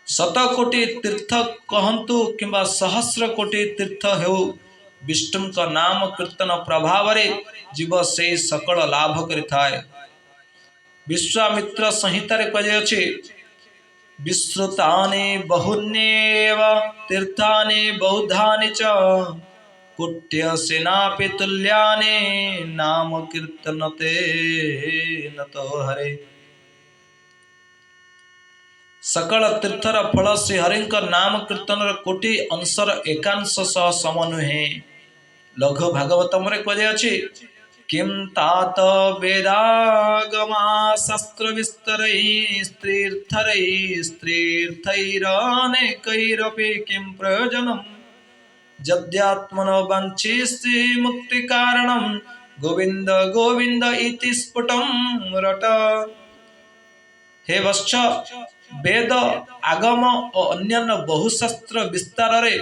शतकोटि तीर्थ कहंतु किंबा सहस्र कोटि तीर्थ हेउ, विष्णु का नाम कीर्तन प्रभाव रे जीव से सकल लाभ करिथाय। विश्वामित्र संहिता रे कहे विश्रुतानि बहुन्येव तीर्थानि बौद्धानि च कुट्य सेनापि तुल्यानि नाम कीर्तनते नतो हरे। सकल तीर्थर फल श्री हरिंकर नाम कीर्तन कोटि अंशर एकांश सह समनुहे। लघु भागवतम रे कहे किं तात वेदागमा शास्त्र विस्तरैस्त्रीर्थैरनेकैरपि किं प्रयोजनम् यद्यात्मनो वाञ्छिष्यति मुक्ति कारणं गोविंद गोविंद इति स्फुटं रट। हे वत्स वेद आगम और अन्यान्य बहुशास्त्र विस्तार रे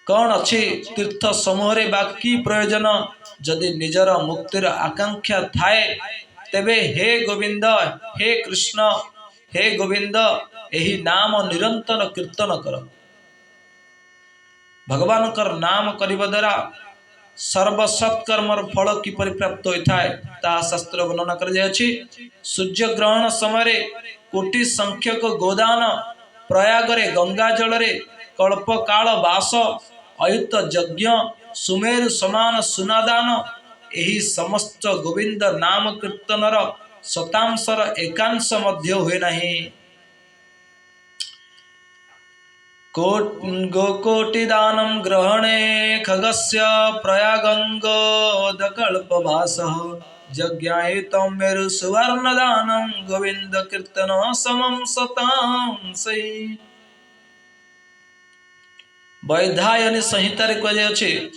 कौन अच्छी तीर्थ समूह रे बाकी प्रयोजन जदि निजर मुक्तिर आकांक्षा थाए तेबे हे गोविंद हे कृष्ण हे गोविंद यही नाम निरंतर कीर्तन कर। भगवान कर नाम करिबा द्वारा सर्वसत्कर्मर फल किपरि प्राप्त होता है ता शास्त्र वर्णना कर जायछि। सूर्य ग्रहण समय कोटि संख्यक गोदान, प्रयाग रे गंगा जल रे कल्प काल वास, अयुत यज्ञ, सुमेरु समान सुनादान, ଏହି समस्त गोविंद नाम कीर्तनर शतांशर एकांश मध्य हुए नहीं। गोकोटिदानं ग्रहणे खगस्य प्रयागंगोदकल्पभासः जज्ञायितं मेरु सुवर्णदानं गोविंद कीर्तन समं शतांशै। वैधायनी संहितारे कुहाଯାଇଛି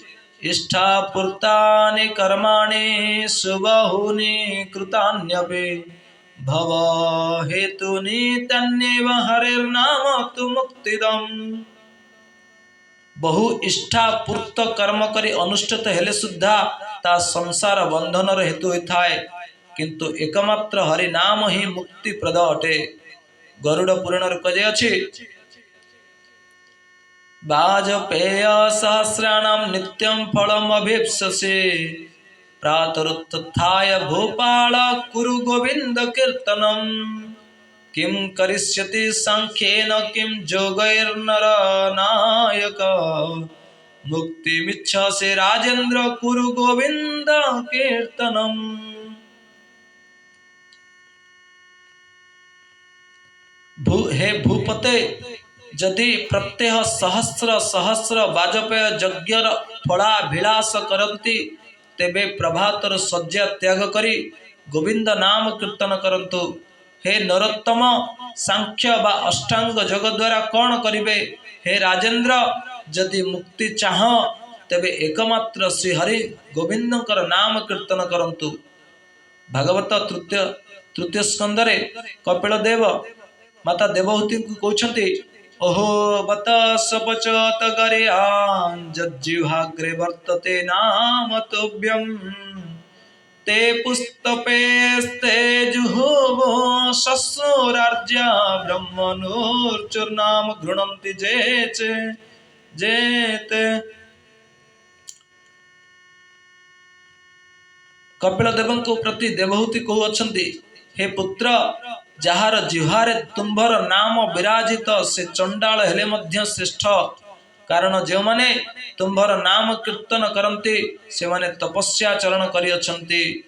इष्टापूर्तानि कर्माणि सुबहुनि कृतान्यपि भव हेतुनि तन्नेव हरिर्नाम तु मुक्तिदम्। बहु इष्टापूर्त कर्म करी अनुष्ठित हेले सुद्धा ता संसार बंधन हेतु होता है, किंतु एकमात्र हरि नाम ही मुक्ति प्रद अटे। गरुड़ पुराण कहुछि वाजपेय सहस्राणां नित्यं फलमभीप्ससे प्रातरुत्थाय भूपाल कुरु गोविंद कीर्तनम किं करिष्यति सांख्येन किं जोगैर्नर नायक मुक्तिमिच्छसे राजेन्द्र कुरु गोविंद कीर्तनम। हे भूपते यदि प्रत्यह सहस्र सहस्र वाजपेय यज्ञर फलाभिलाष करती तेबे प्रभातर शଯ୍या त्याग करी गोविंद नाम कीर्तन करंतु। हे नरोत्तम सांख्य बा अष्टांग योग द्वारा कौन करिवे? हे राजेंद्र यदि मुक्ति चाह तेबे एकमात्र श्री हरि गोविंदकर नाम कीर्तन करंतु। भागवत तृतीय स्कंदरे कपिल देव माता देवहूति को कहते ओहो बत सपचत गरियान जज्जिह्वाग्रे वर्तते नाम तुभ्यं ते पुस्तपेस्ते जुहुवो शस्सुरार्ज्या ब्रह्मणोर्चुर्नाम गृह्णन्ति जेते। कपिल देव को प्रति देवहूति कहउछन्ति हे पुत्र जहार जिह्वारे तुम्भर नाम विराजित से चंडाल हेले मध्य श्रेष्ठ। कारण जो माने तुम्भर नाम कीर्तन करन्ति से माने तपस्याचरण करिअछन्ति,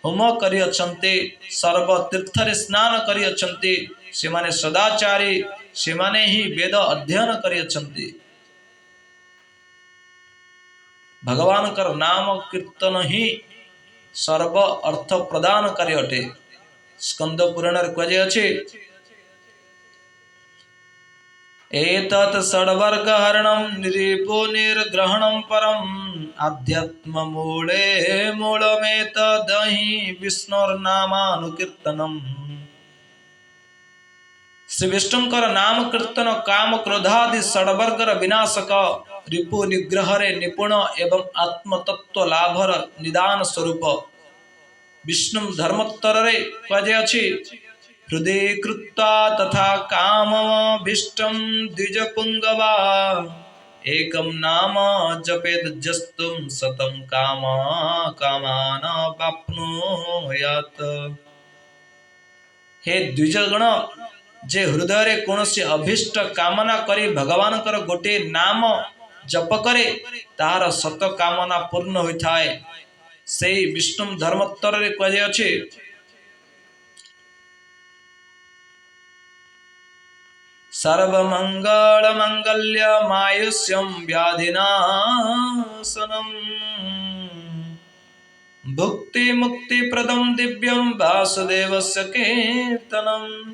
होम करिअछन्ति, सर्व तीर्थरे स्नान करिअछन्ति, से माने सदाचारी, से माने ही वेद अध्ययन करिअछन्ति। भगवान कर नाम कीर्तन ही सर्व अर्थ प्रदान कार्य अटे। स्कंद पुराण कहुछि एतत् षड्वर्ग हरणं निरीपो निर्ग्रहणं परम आध्यात्म मूले मूलमेतदहि विष्णुर्नामानुकीर्तनम्। श्री विष्णुकर नाम कीर्तन काम क्रोधादि षड्वर्गर विनाशक रिपु निग्रहरे निपुण एवं आत्मतत्व लाभर निदान स्वरूप। विष्णु धर्मोत्तरे कहुछि हृदय कृत्वा तथा कामभीष्टं द्विजपुंगवा एकं नाम जपेद जस्तुं शतं कामान वाप्नुयात्। हे द्विजगण जे हृदय रे कौनसी अभीष्ट कामना करी भगवान कर गोटे नाम जप करे तार शत कामना पूर्ण होता है। से विष्णु धर्मोत्तर रे कहुछि सर्वमंगल मंगल्य मायुष्यं व्याधिनाशनम् भुक्ति मुक्ति प्रदम दिव्यं वासुदेवस्य कीर्तनम्।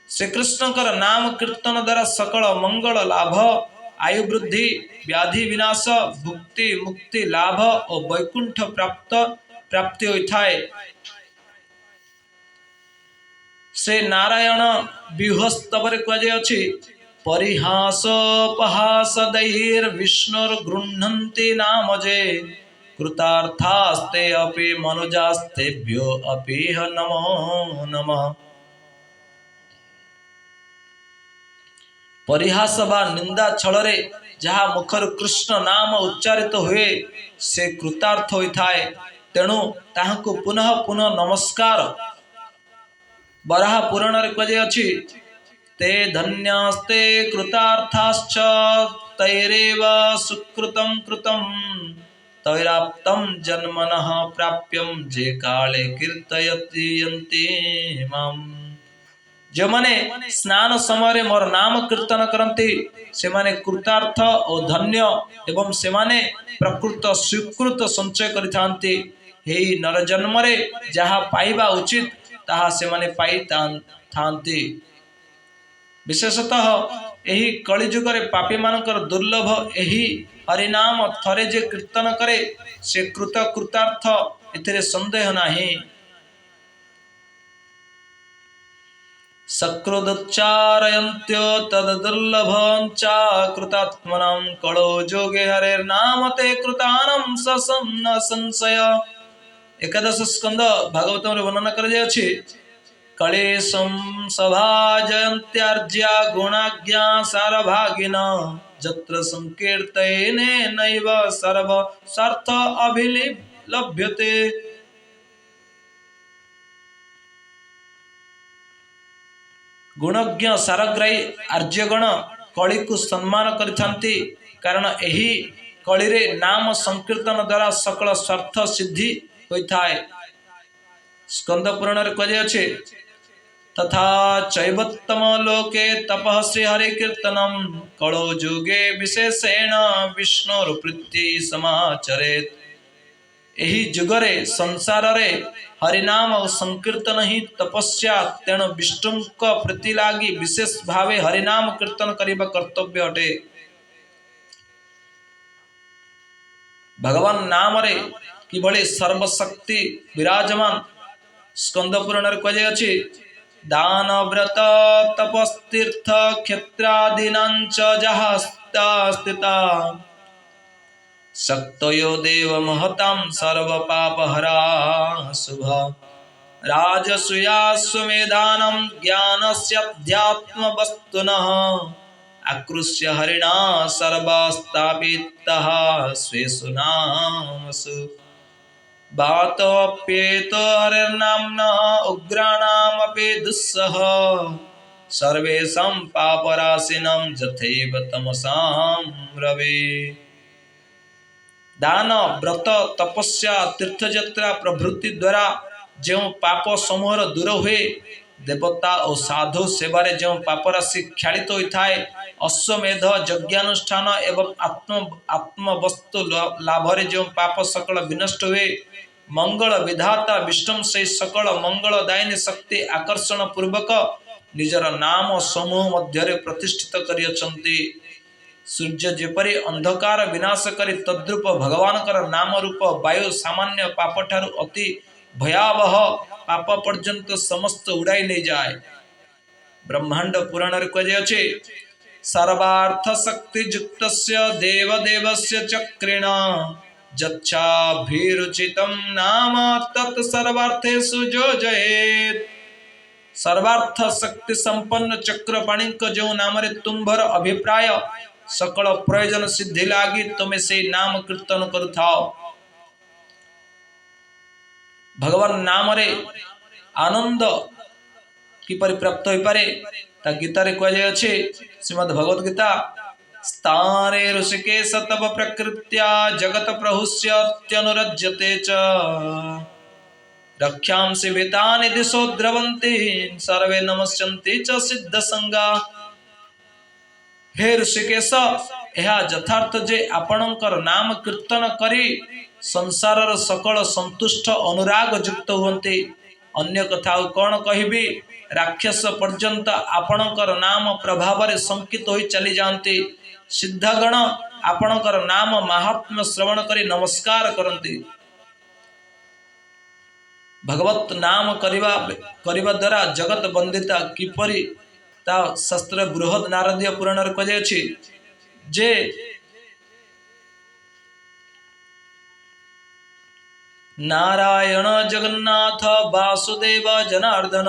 श्री कृष्ण कर नाम कीर्तन द्वारा सकल मंगल लाभ, आयु वृद्धि, व्याधि विनाश, भुक्ति मुक्ति लाभ और वैकुंठ प्राप्ति होता है। से नारायण व्यूहस्तवरे कहुछि परिहासोपहास दैर्विष्णुर् गृह्णन्ति नाम जे कृतार्थास्ते अपि मनुजास्तेभ्यो अपि नमो नमः। परिहास बा निंदा छलरे जहा मुखर कृष्ण नाम उच्चारित हुए से कृतार्थ होता है। तेणु ताहाको पुनः पुनः नमस्कार। बराह पुराण रे कहुछि ते धन्यास्ते कृतार्थाश्च तैरेव सुकृतं कृतं तैराप्तम जन्मनः प्राप्यम जे काले कीर्तयन्ति माम। जो माने स्नान समय मोर नाम कीर्तन करती से माने कृतार्थ और धन्य एवं से माने प्रकृत स्वीकृत संचय करिथांती। हे नर जन्म रे जहा पाइबा उचित ताहा से माने पाई थांती। विशेषतः यही कलिजुग रे पापी मानकर दुर्लभ यही हरिनाम थरे जे कीर्तन करे से कृतार्थ एथिरे संदेह नाही। सकृदुच्चारयन्त्यो तद्दुर्लभं च कृतात्मनां कलो जोगे हरेर्नाम ते कृतानं न संशय। एकादश स्कंद भागवत में वर्णन कराଯାଇଛି। कलेशं सभाजयन्त्यार्ज्या गुणाज्ञा सारभागिन जत्र संकीर्तनेनैव सर्व स्वार्थ अभिलभ्यते। गुणज्ञ सारग्राही आर्यगण कली को सम्मान करिथांती कारण यही कली रे नाम संकीर्तन द्वारा सकल स्वार्थ सिद्धि होइथाय। स्कंद पुराण रे कहियाछे तथा चैवत्तम लोके तपः श्री हरि कीर्तनम कलो जुगे विशेषेण विष्णुर प्रीति समाचरेत। यही जुगरे संसार रे हरिनाम और संकीर्तन ही तपस्या तेणु विष्णु को प्रति लागी विशेष भावे हरिनाम कीर्तन करिबा कर्तव्य अटे। भगवान नाम रे किभली सर्वशक्ति विराजमान स्कंद पुराण रे कहियाछि। दान व्रत तपस्तीर्थ क्षेत्रादीनांच जहा स्थिता शक्तयो देव महतां सर्व पापहरा शुभ राजसूयाश्वमेधानं ज्ञानस्याध्यात्म वस्तुनः आकृष्य हरिणा सर्वस्थापितः स्वेषु नामसु बातोऽप्येतो हरिर्नाम्नः उग्राणामपि दुस्सह सर्वेषां पापराशिनं यथैव तमसां रवे। दान व्रत तपस्या तीर्थयात्रा प्रभृति द्वारा जो पाप समूह दूर हुए देवता और साधु सेवारे जो पाप राशि क्षालित होता है अश्वमेध यज्ञानुष्ठान एवं आत्म वस्तु लाभरे जो पाप सकल विनष्ट हुए मंगल विधाता विष्णु से सकल मंगलदायिनी शक्ति आकर्षण पूर्वक निजर नाम समूह मध्य प्रतिष्ठित करियछन्ति। सूर्य जेपरी अंधकार विनाश करी तद्रूप भगवान कर नाम रूप वायु सामान्य पाप ठारू अति भयावह पाप पर्यंत समस्त उड़ाई ले जाए। ब्रह्मांड पुराण रे कहियाछि सर्वार्थ शक्ति युक्तस्य देवदेवस्य चक्रेण जच्छाभिरुचितं नाम तत् सर्वार्थेषु योजयेत्। सर्वार्थ शक्ति संपन्न चक्रपाणी को जो नाम रे तुम्भर अभिप्राय सकल प्रयोजन सिद्धि लागी तुम्हें से नाम कीर्तन करुथाओ। भगवान नाम रे आनंद किपरि प्राप्त होई पारे ता गीता रे कह अछि। श्रीमद् भगवत गीता स्थाने ऋषिकेश तव प्रकृत्या जगत प्रहुष्यत्यनुरज्यते च रक्षांसि भीतानि दिशो द्रवन्ति सर्वे नमस्यन्ति च सिद्ध संगा। हे ऋषिकेश यह यथार्थ जे आपणकर नाम कीर्तन करी संसारर सकल संतुष्ट अनुराग युक्त हुंती। अन्य कथा कौन कहिबी राक्षस पर्यंत आपणकर नाम प्रभाव रे संकित होई चली जाती। सिद्धगण आपणकर नाम महात्म्य श्रवण करी नमस्कार करती। भगवत नाम करिबा द्वारा जगत बंदिता किपरि ता शास्त्र बृहद नारदीय पुराण रे कहियाछि जे नारायण जगन्नाथ वासुदेव जनार्दन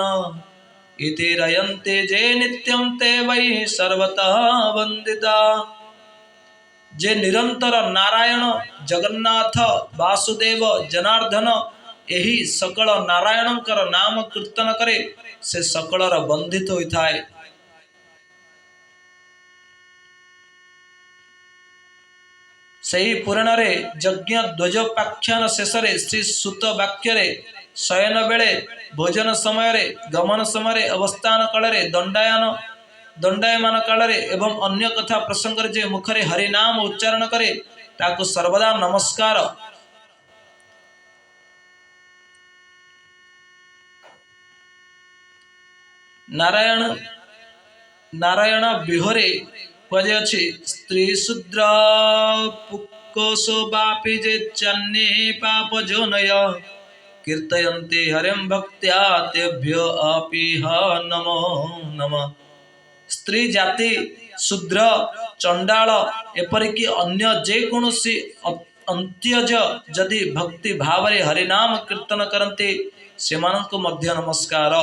इति रयन्ते जे नित्यं ते वै सर्वतः वंदिता। जे निरंतर नारायण जगन्नाथ वासुदेव जनार्दन यही सकल नारायणकर नाम कीर्तन करे से सकलर बंधित होता है। ସେହି ପୁରାଣରେ ଯଜ୍ଞ ଧ୍ୱଜୋପାଖ୍ୟାନ ଶେଷରେ ଶ୍ରୀ ସୂତ ବାକ୍ୟରେ ଶୟନ ବେଳେ, ଭୋଜନ ସମୟରେ, ଗମନ ସମୟରେ, ଅବସ୍ଥାନ କାଳରେ, ଦଣ୍ଡାୟମାନ କାଳରେ ଏବଂ ଅନ୍ୟ କଥା ପ୍ରସଙ୍ଗରେ ଯେ ମୁଖରେ ହରିନାମ ଉଚ୍ଚାରଣ କରେ ତାକୁ ସର୍ବଦା ନମସ୍କାର। ନାରାୟଣ ବିହରେ କୁହାଯାଇଛି, ସ୍ତ୍ରୀ ଶୂଦ୍ର ପୁକୋଷ ବାପି ଯେ ଚାନ୍ନେ ପାପ ଜୋନୟ କୀର୍ତ୍ତୟନ୍ତେ ହରିଂ ଭକ୍ତ୍ୟା ତେଭ୍ୟ ଅପିହ ନମୋ ନମଃ। ସ୍ତ୍ରୀ ଜାତି, ଶୂଦ୍ର, ଚଣ୍ଡାଳ ଏପରିକି ଅନ୍ୟ ଯେକୌଣସି ଅନ୍ତ୍ୟଜ ଯଦି ଭକ୍ତି ଭାବରେ ହରିନାମ କୀର୍ତ୍ତନ କରନ୍ତି ସେମାନଙ୍କୁ ମଧ୍ୟ ନମସ୍କାର।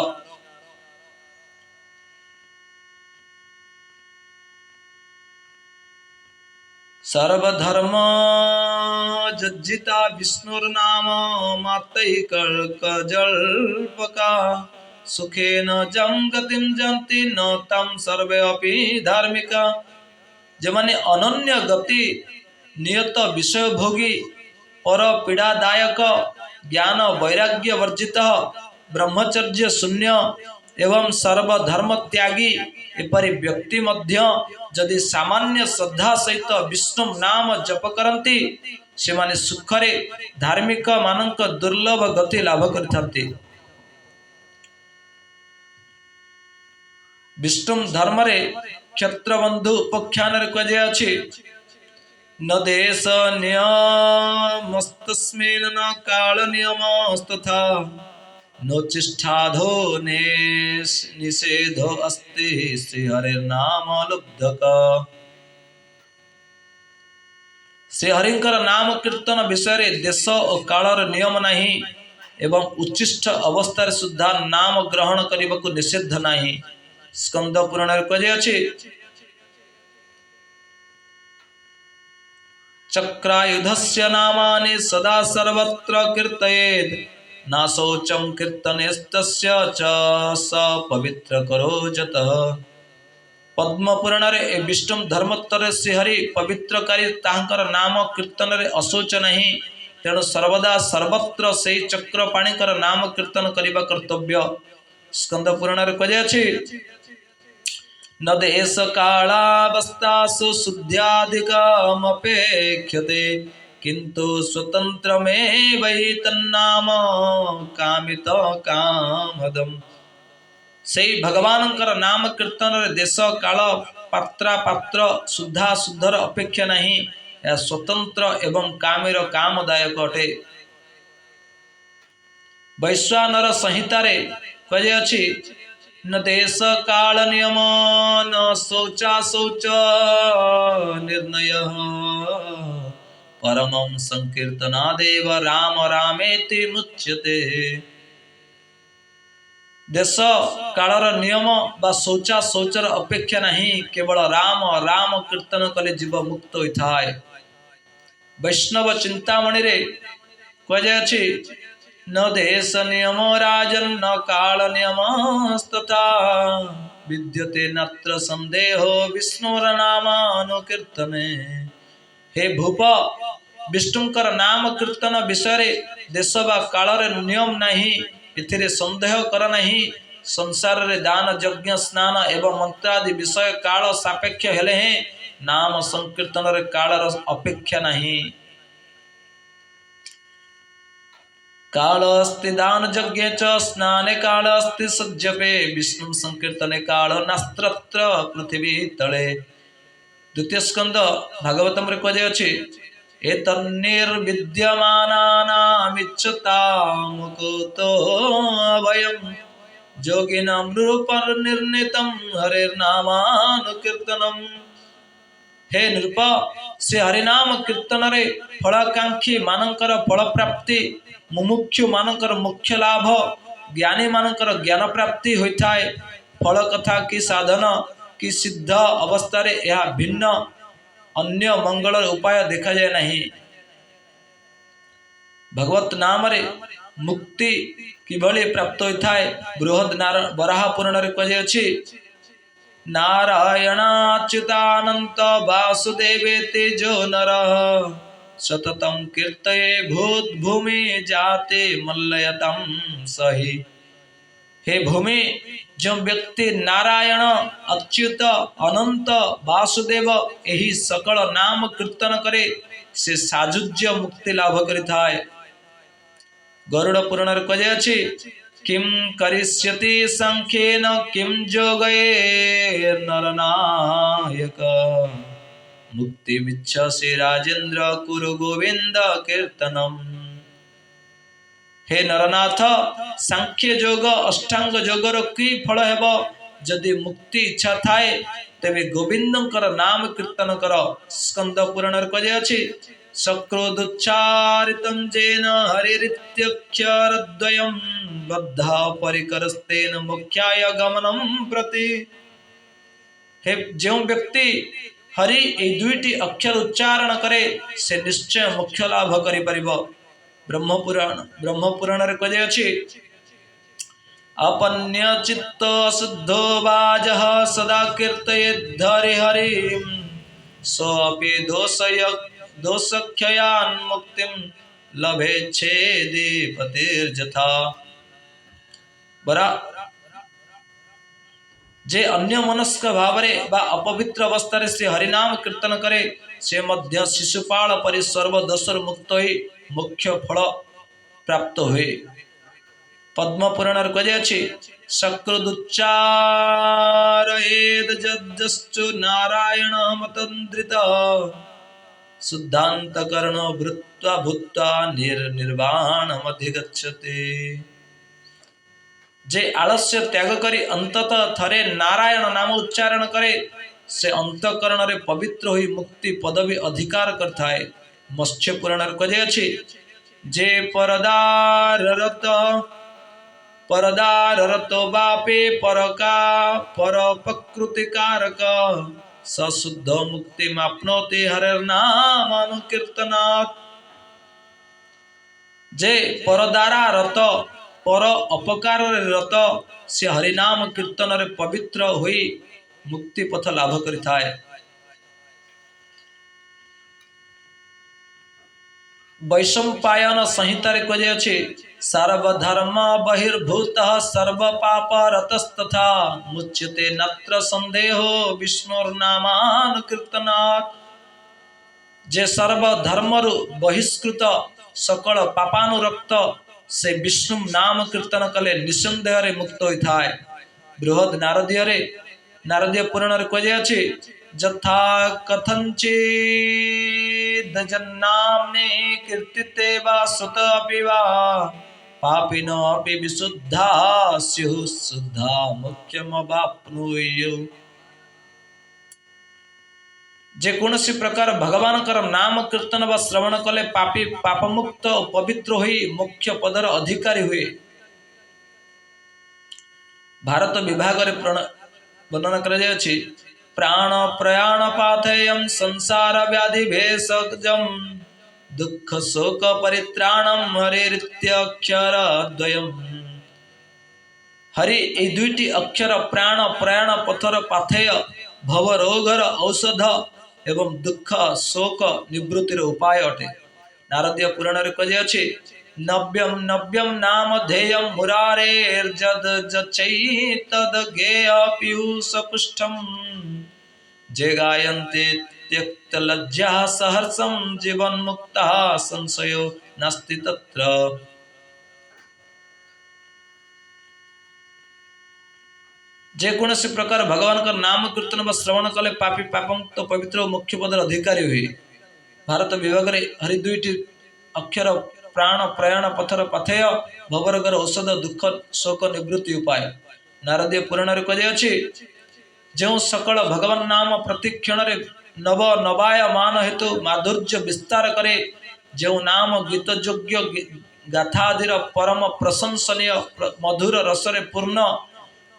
सर्वधर्म जज्जिता विष्णुर्नाम मातैकल्कजल्पका सुखेन जं गतिं जन्ति न तं सर्वे अपि धार्मिका। जेमाने अनन्य गति, नियत विषय भोगी, पर पीड़ादायक, ज्ञान वैराग्य वर्जित, ब्रह्मचर्य शून्य एवं सर्वधर्म त्यागी एपरि व्यक्ति मध्य जदि सामान्य श्रद्धा सहित विष्णु नाम जप करती से माने सुखरे धार्मिक मानक दुर्लभ गति लाभ करथांती। विष्णु धर्म रे क्षत्रबंधु उपाख्यान रे कह जाय अछि, न देश नियमस्तस्मिन् न काल नियमस्तथा नोचिष्ठाधो निषेधो अस्ति श्री हरि नाम लुब्धक। श्री हरिंकर नाम कीर्तन विषय देश और कालर नियम नहीं एवं उच्चिष्ट अवस्था सुद्धा नाम ग्रहण करने को निषेध नहीं। स्कंद पुराण कहुछि, चक्रायुधस्य नामानि सदा सर्वत्र कीर्तयेत् न शौचं कीर्तनेस्तस्य च स पवित्र करो जतः। पद्म पुराण रे विष्णु धर्मोत्तर श्रीहरि पवित्रकारी तांकर नाम कीर्तन रे अशोच नहीं, तेणु सर्वदा सर्वत्र से चक्र पाणीकर नाम कीर्तन करने कर्तव्य। स्कंद पुराण रे कहुछि, न देश कालावस्थासु शुद्ध्याधिकमपेक्षते किंतु स्वतंत्रमेव तन्नाम कामित कामदम्। से भगवान नाम कीर्तन रे देश काल पात्रा पात्र शुद्धा शुद्धर अपेक्षा नहीं, यह स्वतंत्र एवं कामीर कामदायक अटे। वैश्वानर संहिता रे कहे अछि, न देश काल नियम न शौचा शौच निर्णय परमं संकीर्तनादेव राम रामेति मुच्यते। देश कालर नियम बा शौचा शौचर अपेक्षा नहीं, केवल राम राम कीर्तन कले जीव मुक्त होता है। वैष्णव चिंतामणि रे कहुछि, न देश नियम राजन न काल नियमस्तथा विद्यते नत्र संदेहो विष्णुर नामानुकीर्तने। हे भूप, विष्णुकर नाम कीर्तन विषय देश बा कालर नियम नहीं, इथिरे संदेह कर नहीं। संसार रे दान यज्ञ स्नान एवं मंत्रादि विषय काल सापेक्ष हेले हैं, नाम संकीर्तन रे कालर अपेक्षा नहीं। काल अस्ति दान यज्ञ च स्नाने काल अस्ति सज्जपे विष्णु संकीर्तने काल नास्त्रत्र पृथ्वी तले। द्वितीय स्कंद भागवतम रे कहे अछि, एतन्निर्विद्यमानानामिच्छतामुकुतो अभयं योगिनां नृपनिर्णीतं हरिर्नामानुकीर्तनम्। हे नृप, से हरिनाम कीर्तन रे फलाकांक्षी मानकर फल प्राप्ति, मुमुक्षु मानकर मुख्य लाभ, ज्ञानी मानकर ज्ञान प्राप्ति होता है। फल कथा की साधन की सिद्ध अवस्था रे यह भिन्न अन्य मंगल उपाय देखा जाए नहीं। भगवत नाम रे मुक्ति किभली प्राप्त होता है, बृहद बराह पुराण रे कहे अछि, नारायणाच्युतानंत वासुदेवे तेजो नरः सततं कीर्तये भूतभूमि जाते मल्लयतं सही। हे भूमि, जो व्यक्ति नारायण अच्युत अनंत वासुदेव यही सकल नाम कीर्तन करे से साजुज्य मुक्ति लाभ करिथाय। गरुड़ पुराण रे कहे किम करिष्यति संख्येन किम जोगये नरनायक मुक्ति मिच्छसि राजेंद्र कुरु गोविंद कीर्तनम। हे नरनाथ, सांख्य जोग अष्टांग जोगर की फल हेब जदि मुक्ति इच्छा थाए तेबे गोविंदकर नाम कीर्तन कर। स्कंद पुराण कहे सक्रोदुच्चारितं जेन हरिरित्यक्षरद्वयं बद्धा परिकरस्तेन मुख्याय गमनं प्रति। हे जो व्यक्ति हरि ए दुईटी अक्षर उच्चारण करे से निश्चय मुख्य लाभ करि परिबो। ब्रह्मपुराण रे कहे अपन्य चित्त शुद्धो बाजः सदा कीर्तयेद् हरिं सोऽपि दोषक्षयान् मुक्तिं लभेच्छेदि पतिर्जथा। बरा जे अन्य मनस्क भावरे बा अपवित्र अवस्था से हरिनाम कीर्तन करे से मध्य शिशुपाल परि सर्व दोषर मुक्त होई मुख्य फल प्राप्त हुए। पद्म पुराण कहे सकृदुच्चारयेद जज्जश्चु नारायण मतन्द्रित शुद्धांतकरण भृत्वा भूत्वा निर्वाणमधिगच्छते। जे आलस्य त्याग करी अंततः थरे नारायण नाम उच्चारण करे से अंतकरण रे पवित्र होई मुक्ति पदवी अधिकार करता है। मत्स्य पुराण कहे जे परदाररतो बापे परका पर प्रकृति कारक सशुद्ध मुक्ति माप्नोति हरिर्नाम अनुकीर्तनात्। जे परदारा रत पर अपकार रत से हरिनाम कीर्तन रे पवित्र होई मुक्ति पथ लाभ करिथाय। वैशंपायन संहिता रे कहे सर्वधर्म बहिर्भूतः सर्व पाप रतस्तथा मुच्यते नत्र संदेहो विष्णुर्नामानुकीर्तनात्। जे सर्वधर्मरु बहिष्कृत सकल पापानुरक्त से विष्णु नाम कीर्तन कले निसंदेह रे मुक्त होता है। बृहद नारदीय पुराण रे कहे जथा कथंचित् जन्नाम्ने कीर्तिते वा सुत अपि वा पापिनो अपि विशुद्धा स्युः शुद्धा मुख्यमवाप्नुयुः। जे कौनसी प्रकार भगवान कर नाम कीर्तन व श्रवण कले पापी पापमुक्त पवित्र होई मुख्य पदर अधिकारी हुए। भारत विभाग रे वर्णना कराଯାଇଛି प्राण प्रयाण पाथेयं संसार व्याधि भेषजं दुख शोक परित्राणम हरिरित्यक्षर द्वयम्। हरि ए दुईटी अक्षर प्राण प्रयाण पथर पाथेय भव रोगर औषध एवं दुख शोक निवृत्तिर उपाय अटे। नारदीय पुराण रे कहे नव्यम नव्यम नाम ध्येयम मुरारेर्जद जचैतद गेय पीयूष पुष्टम जे गायन्ते त्यक्त लज्जा सहर्षं जीवन मुक्ता संशयो नास्ति तत्र। जे कौनसी प्रकार भगवान का नाम कीर्तन व श्रवण कले पापी पापमुक्त पवित्र मुख्य पदर अधिकारी हुए। भारत विभाग रे हरि दुईटी अक्षर प्राण प्रयाण पथर पाथेय भवरोगर औषध दुख शोक निवृत्ति उपाय। नारदीय पुराण रे कहे जो सकल भगवान नाम प्रतिक्षण रे नव नवायमान हेतु माधुर्य विस्तार करे जो नाम गीत योग्य गाथादिर परम प्रशंसनीय मधुर रसरे पूर्ण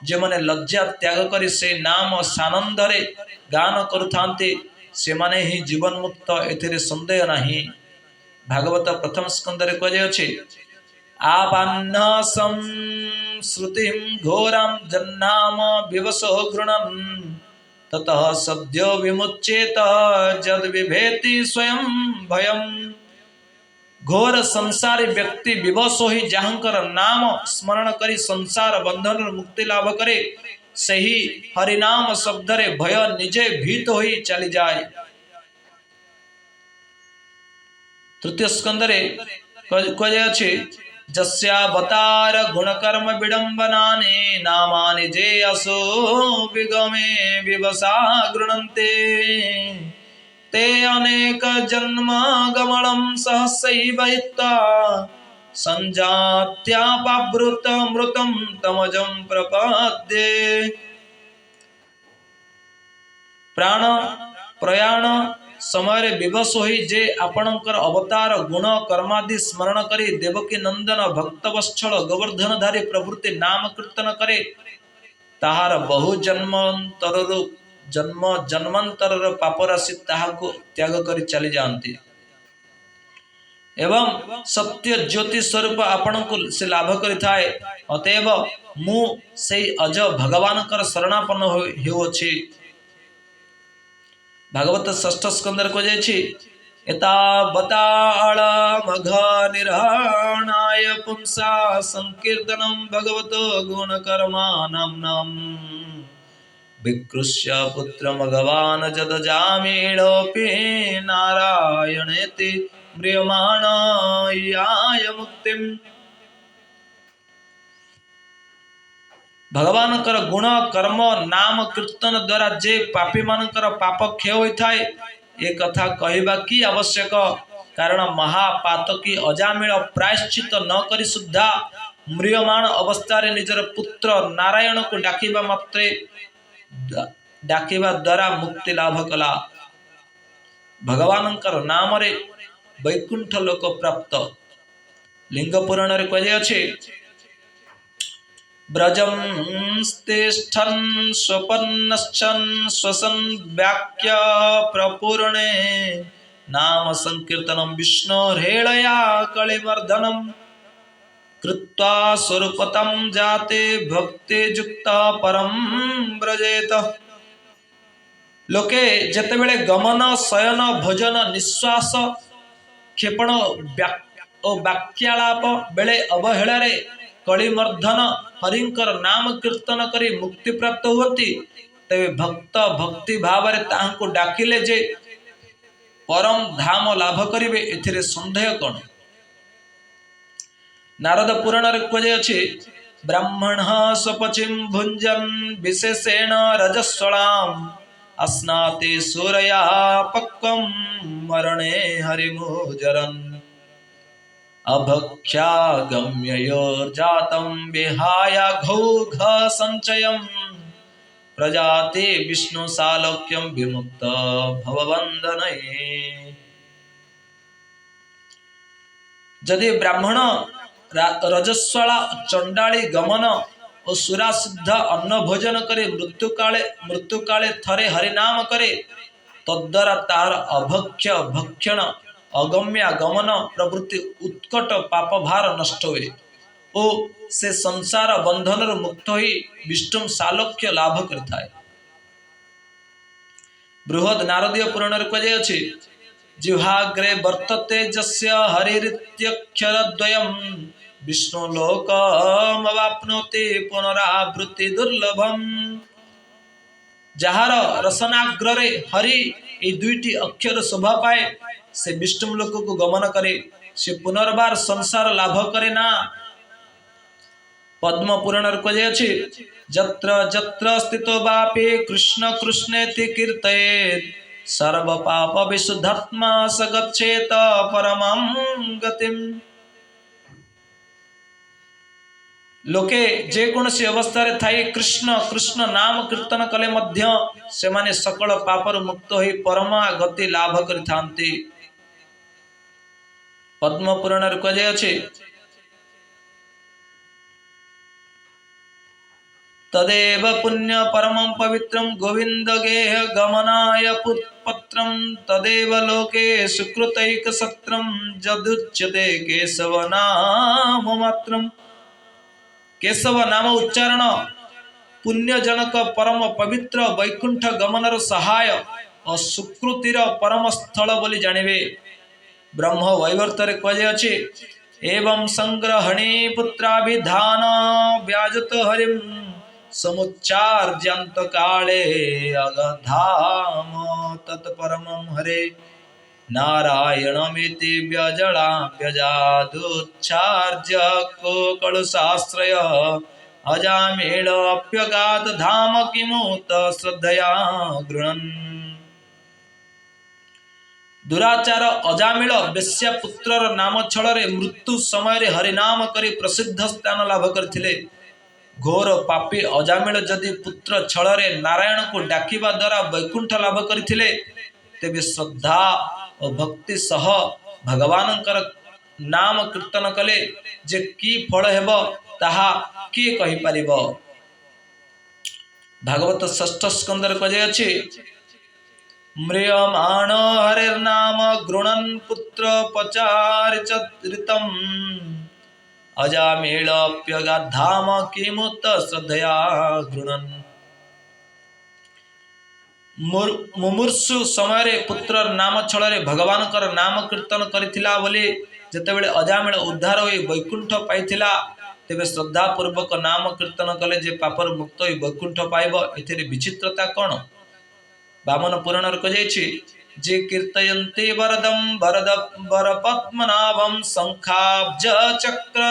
जे माने लज्जा त्याग करी से नाम सानंद रे गान करुथांते से माने ही जीवन मुक्त एथिरे संदेह नहीं। भागवत प्रथम स्कंद रे कहे आपान्नसं श्रुतिं घोरां जन्नाम विवशो गृणन् ततः सद्यो विमुच्येत जद विभेति स्वयं भयम्। घोर संसारी व्यक्ति विवश हो जहाँकर नाम स्मरण करी संसार बंधन मुक्ति लाभ करे सही हरिनाम शब्द रे भय निजे भीत होई चली जाए। तृतीय स्कंद रे कहे जस्यावतार गुणकर्म विडंबनानि नामानि जे असो विगमे विवसा गृणन्ते ते अनेक जन्म गमनं सहसैव हित्वा संजात्यापावृत मृतं तमजं प्रपद्ये। प्राण प्रयाण समय विवश होई जे आपणकर अवतार गुण कर्मादि स्मरण करी देवकी नंदन भक्तवत्सल गोवर्धनधारी प्रभृति नाम कीर्तन करे ताहार बहु जन्मांतर पाप राशि ताहाको त्याग करी चली जाती एवं सत्य ज्योति स्वरूप आपण को से लाभ करि थाए। अतएव मु से अज भगवान कर शरणापन्न होउछि। भागवत षष्ठ स्कंदर को जाइछि एतावताळ मघ निर्हणाय पुंसा संकीर्तनम भगवतो गुण कर्मानां विकृष्य पुत्र भगवान जदजामीलोपि नारायणेति म्रियमाणाय मुक्तिम। भगवान कर गुण कर्म नाम कीर्तन द्वारा जे पापी मानकर पाप क्षय होता है एक कथा कहवा की आवश्यक कारण महापातकी अजामिल प्रायश्चित न करी सुद्धा म्रियमाण अवस्था रे निजर पुत्र नारायण को डाकिबा मात्रे डाकिबा द्वारा मुक्ति लाभ कला। भगवान कर नाम रे वैकुंठ लोक प्राप्त। लिंग पुराण रे कहे अछि ब्रजं तिष्ठन् स्वपन्नश्चन् स्वसन् वाक्य प्रपूर्णे नाम संकीर्तनं विष्णोर्हेळया कलिवर्धनं कृत्वा स्वरूपतं जाते भक्तियुक्ता परं व्रजेत। लोके जेतेबेले गमन शयन भोजन निश्वास क्षेपण वाक्यालाप बेले अवहेलारे कलिमर्धन हरिंकर नाम कीर्तन करी मुक्ति प्राप्त होती तेरे भक्त भक्ति भाव रे ताहांको डाकिले जे परम धाम लाभ करिवे एथिरे संदेह कोन। नारद पुराण रे कहे अछि ब्राह्मणः स्वपचिं भुंजन् विशेषेण रजस्वलाम् अस्नाते सूरया पक्वं मरणे हरिमुजरन् अभक्ष्यागम्ययोर्जातं विहाय घौघ संचयं प्रजाते विष्णु सालोक्यं विमुक्त भववन्दनये। यदि ब्राह्मण रजस्वला चंडाली गमन और सुरा सिद्ध अन्न भोजन करे मृत्यु काले थरे हरिनाम करे तद्वारा तार अभक्ष्य भक्षण अगम्य गमन प्रवृत्ति उत्कट पाप भार नष्ट हुए ओ से संसार बंधन मुक्त होई विष्णु सालोक्य लाभ करता है। बृहद नारदीय पुराण कहे अछि जिह्वाग्रे वर्तते जस्य हरिरित्यक्षरद्वयं विष्णु लोकमवाप्नोति पुनरावृत्ति दुर्लभम। जहार रसनाग्रे हरि ए दुईटी अक्षर शोभा पाए से विष्णु लोक को गमन करे से पुनर्बार संसार लाभ करे ना। पद्म पुराण कहे अछि जत्र जत्र स्थितो वापि कृष्ण कृष्णेति कीर्तयेत् सर्व पाप विशुद्धात्मा स गच्छेत परमं गतिम। लोके जे कोनसी अवस्था रे थाई कृष्ण कृष्ण नाम कीर्तन कले मध्य से माने सकल पापर मुक्त होई परमा गति लाभ करिथांती। पद्म पुराण रे कहे अछि तदेव पुण्य परमं पवित्रं गोविंद गेह गमनाय पत्रं तदेव लोके सुकृतैक सत्रं जदुच्यते केशव नाम मात्रं। केशव नाम उच्चारण पुण्यजनक परम पवित्र वैकुंठ गमनर सहाय और सुकृतिर परम स्थल बोली जानिबे। ब्रह्म वैवर्तरे कहुछि एवं संग्रहणे पुत्राभिधान व्याजत हरिम समुच्चार्यंत काले अगधाम तत्परमं हरे नारायणमिति व्यजला व्यजादुच्चार्य को कलुषाश्रय अजामेल अप्यगात धाम किमुत श्रद्धया गृणन्। दुराचार अजामिल बेश्या पुत्रर नाम छଳରେ मृत्यु समय हरिनाम करी प्रसिद्ध स्थान लाभ करथिले। घोर पापी अजामिल जदि पुत्र छଳରେ नारायण को डाकिबा द्वारा वैकुंठ लाभ करथिले तेबे श्रद्धा और भक्ति सह भगवानंकर नाम कीर्तन कले जे की फल हेबो ताहा किए कहि परिबो। भागवत षष्ठ स्कंदर कहे अछि म्रियमाण हरिर्नाम गृणन् पुत्र पचारिचरितम् अजामेळप्यगाधाम किमुत श्रद्धया गृणन्। मुमूर्षु समय पुत्र नाम छଳରେ भगवान नाम कीर्तन करिथिला बोली जेतेबेले अजामेळ उद्धार होई वैकुंठ पाइथिला तेबे श्रद्धा पूर्वक नाम कीर्तन कले जे पापर मुक्त होई वैकुंठ पाइब। एथिरे विचित्रता कोन? वामन पुराण कहे जे कीर्तयन्ते वरदं वरद वर पद्मनाभं शंखाब्ज चक्र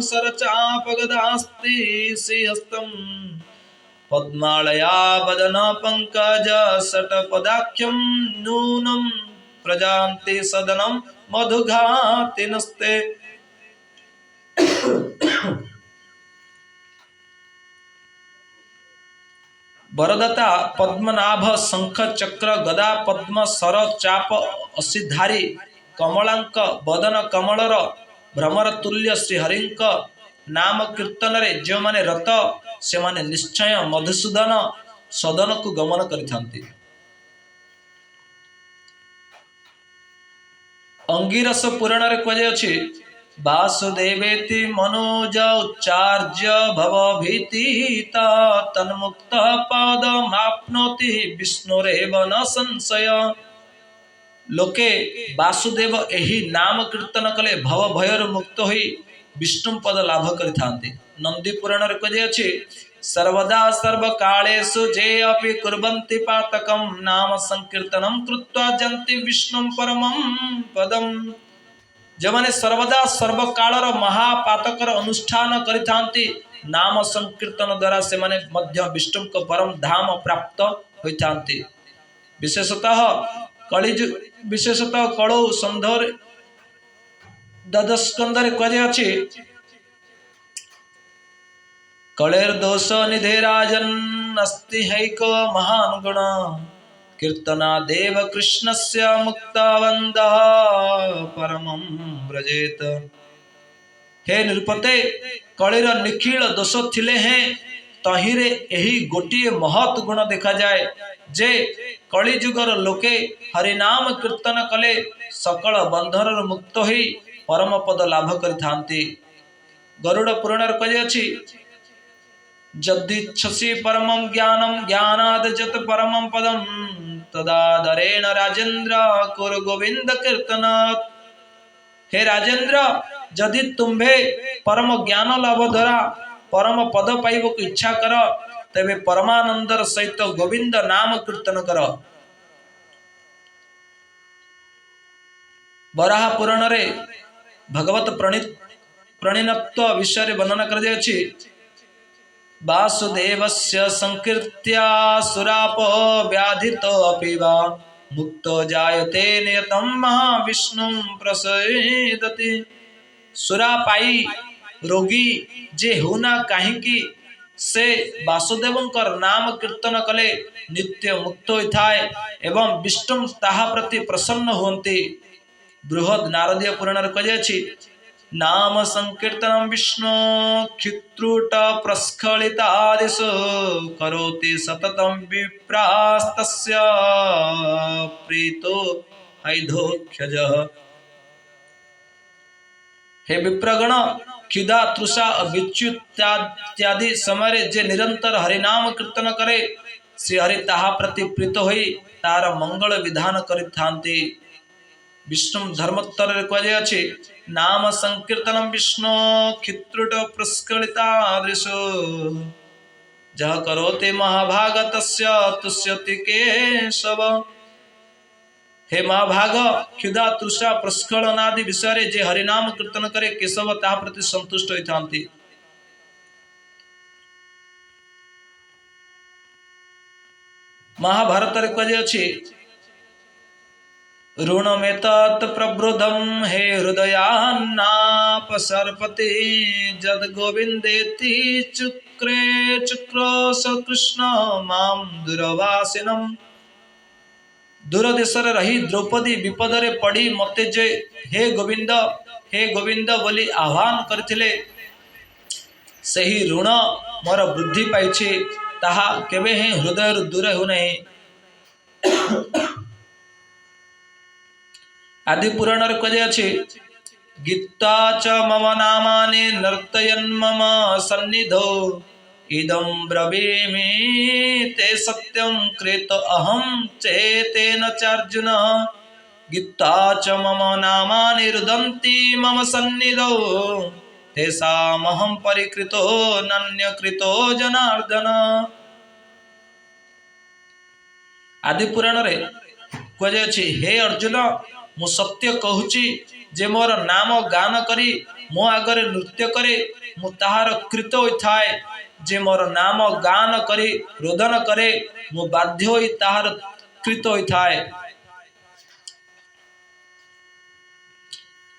सरचापगदास्ति श्रीहस्तं पद्मालया वदन पंकज सटपदाख्यं नूनं प्रजान्ते सदनं मधुघातिनस्ते। वरदाता पद्मनाभ शंख चक्र गदा पद्म सर चाप असिधारी कमलांक बदन कमलर भ्रमर तुल्य श्रीहरिंक नाम कीर्तन रे जो माने रत से माने निश्चय मधुसूदन सदन को गमन करिथांती। अंगिरस पुराण रे कहे अछि वासुदेवेति मनोज उच्चार्य भव भीतिता तन्मुक्त पादमाप्नोति विष्णुरेव न संशय। लोके वासुदेव एही नाम कीर्तन कले भव भयर मुक्त होई विष्णु पद लाभ करिथांती। नंदी पुराण रे कहे अछि सर्वदा सर्वकालेषु जे अपि कुर्वन्ति पातकं नाम संकीर्तनं कृत्वा जन्ति विष्णुं परमं पदम्। जो माने सर्वदा सर्वकालर महापातकर अनुष्ठान करिथांती नाम संकीर्तन द्वारा से माने मध्य विष्णु को परम धाम प्राप्त होइथांती। विशेषतः कलौ संधर ददस्कंदर कहे अछि कलेर दोष निधे राजन् अस्ति हैक महान गुण कीर्तना देव कृष्णस्य मुक्तावन्दः परमं व्रजेत। हे निरुपते कलिर निखिल दोष थिले हैं तहिरे एही गोटिए महत गुण देखा जाए जे कलि जुगर लोके हरिनाम कीर्तन कले सकल बंधन मुक्त होई परम पद लाभ करिथांती। गरुड़ पुराण कहे अछि जद्दिच्छसि परमं ज्ञानं ज्ञानाद जत परमं पदं तदादरेण राजेन्द्र कुरु गोविंद कीर्तन। हे राजेन्द्र जदि तुम्भे परम ज्ञान लाभ द्वारा परम पद पाइब को इच्छा कर तेबे परमानंदर सहित गोविंद नाम कीर्तन कर। वराह पुराण रे भगवत प्रणिनत्व विषय वर्णना कर जायछि वासुदेवस्य संकीर्त्या सुरापो व्याधितो अपि वा मुक्तो जायते नियतं महाविष्णुं प्रसीदति। सुरापाई रोगी जे होना काहींकि से वासुदेवंकर नाम कीर्तन कले नित्य मुक्त होइथाय एवं विष्णु ताहा प्रति प्रसन्न होंती। बृहद नारदीय पुराण कहे अछि नाम संकीर्तनं विष्णु क्षित्रुट प्रस्खलितादिश करोति सततं विप्रास्तस्य प्रीतो हैधोक्षजः। हे विप्रगण क्षुधा तृषा विच्युत्यादि समय जे निरंतर हरिनाम कीर्तन करे श्री हरि ताहा प्रति प्रीत होई तार मंगल विधान करिथांती। विष्णु धर्मोत्तर कहुछि नाम संकीर्तनम विष्णु क्षित्रुट प्रस्खलितादृशो जह करोते महाभाग तस्य तुष्यति केशव। हे महाभाग क्षुधा तृषा प्रस्खलनादि विषय जे हरिनाम कीर्तन करे केशव ता प्रति संतुष्ट होइथांती। महाभारत रे कहुछि ऋणमेतत् प्रबृद्धं हे हृदयान्नापसर्पति जद गोविंदेति चक्रे चक्रोस कृष्ण माम दुरवासिनम। दूर देश रही द्रौपदी विपद रे पड़ी मते जे हे गोविंद बोली आह्वान करथिले सही ऋण मोर वृद्धि पाइछे ताहा केबे हे हृदय दूर हो नहीं। आदि पुराण रे कहे अछि गीता च मम नामानि नर्तयन् मम सन्निधौ इदं ब्रवीमि ते सत्यं कृत अहं चेतेन चार्जुन। गीता च मम नामानि रुदन्ति मम सन्निधौ तेषामहं परिकृतो नन्यकृतो जनार्दन। आदि पुराण रे कहे अछि हे अर्जुन मु सत्य कहूची जे मोर नाम गान करी मो आगरे नृत्य करे मु ताहार कृत होइथाए। जे मोर नाम गान करी रोदन करे मु बाध्य होई ताहार कृत होइथाए।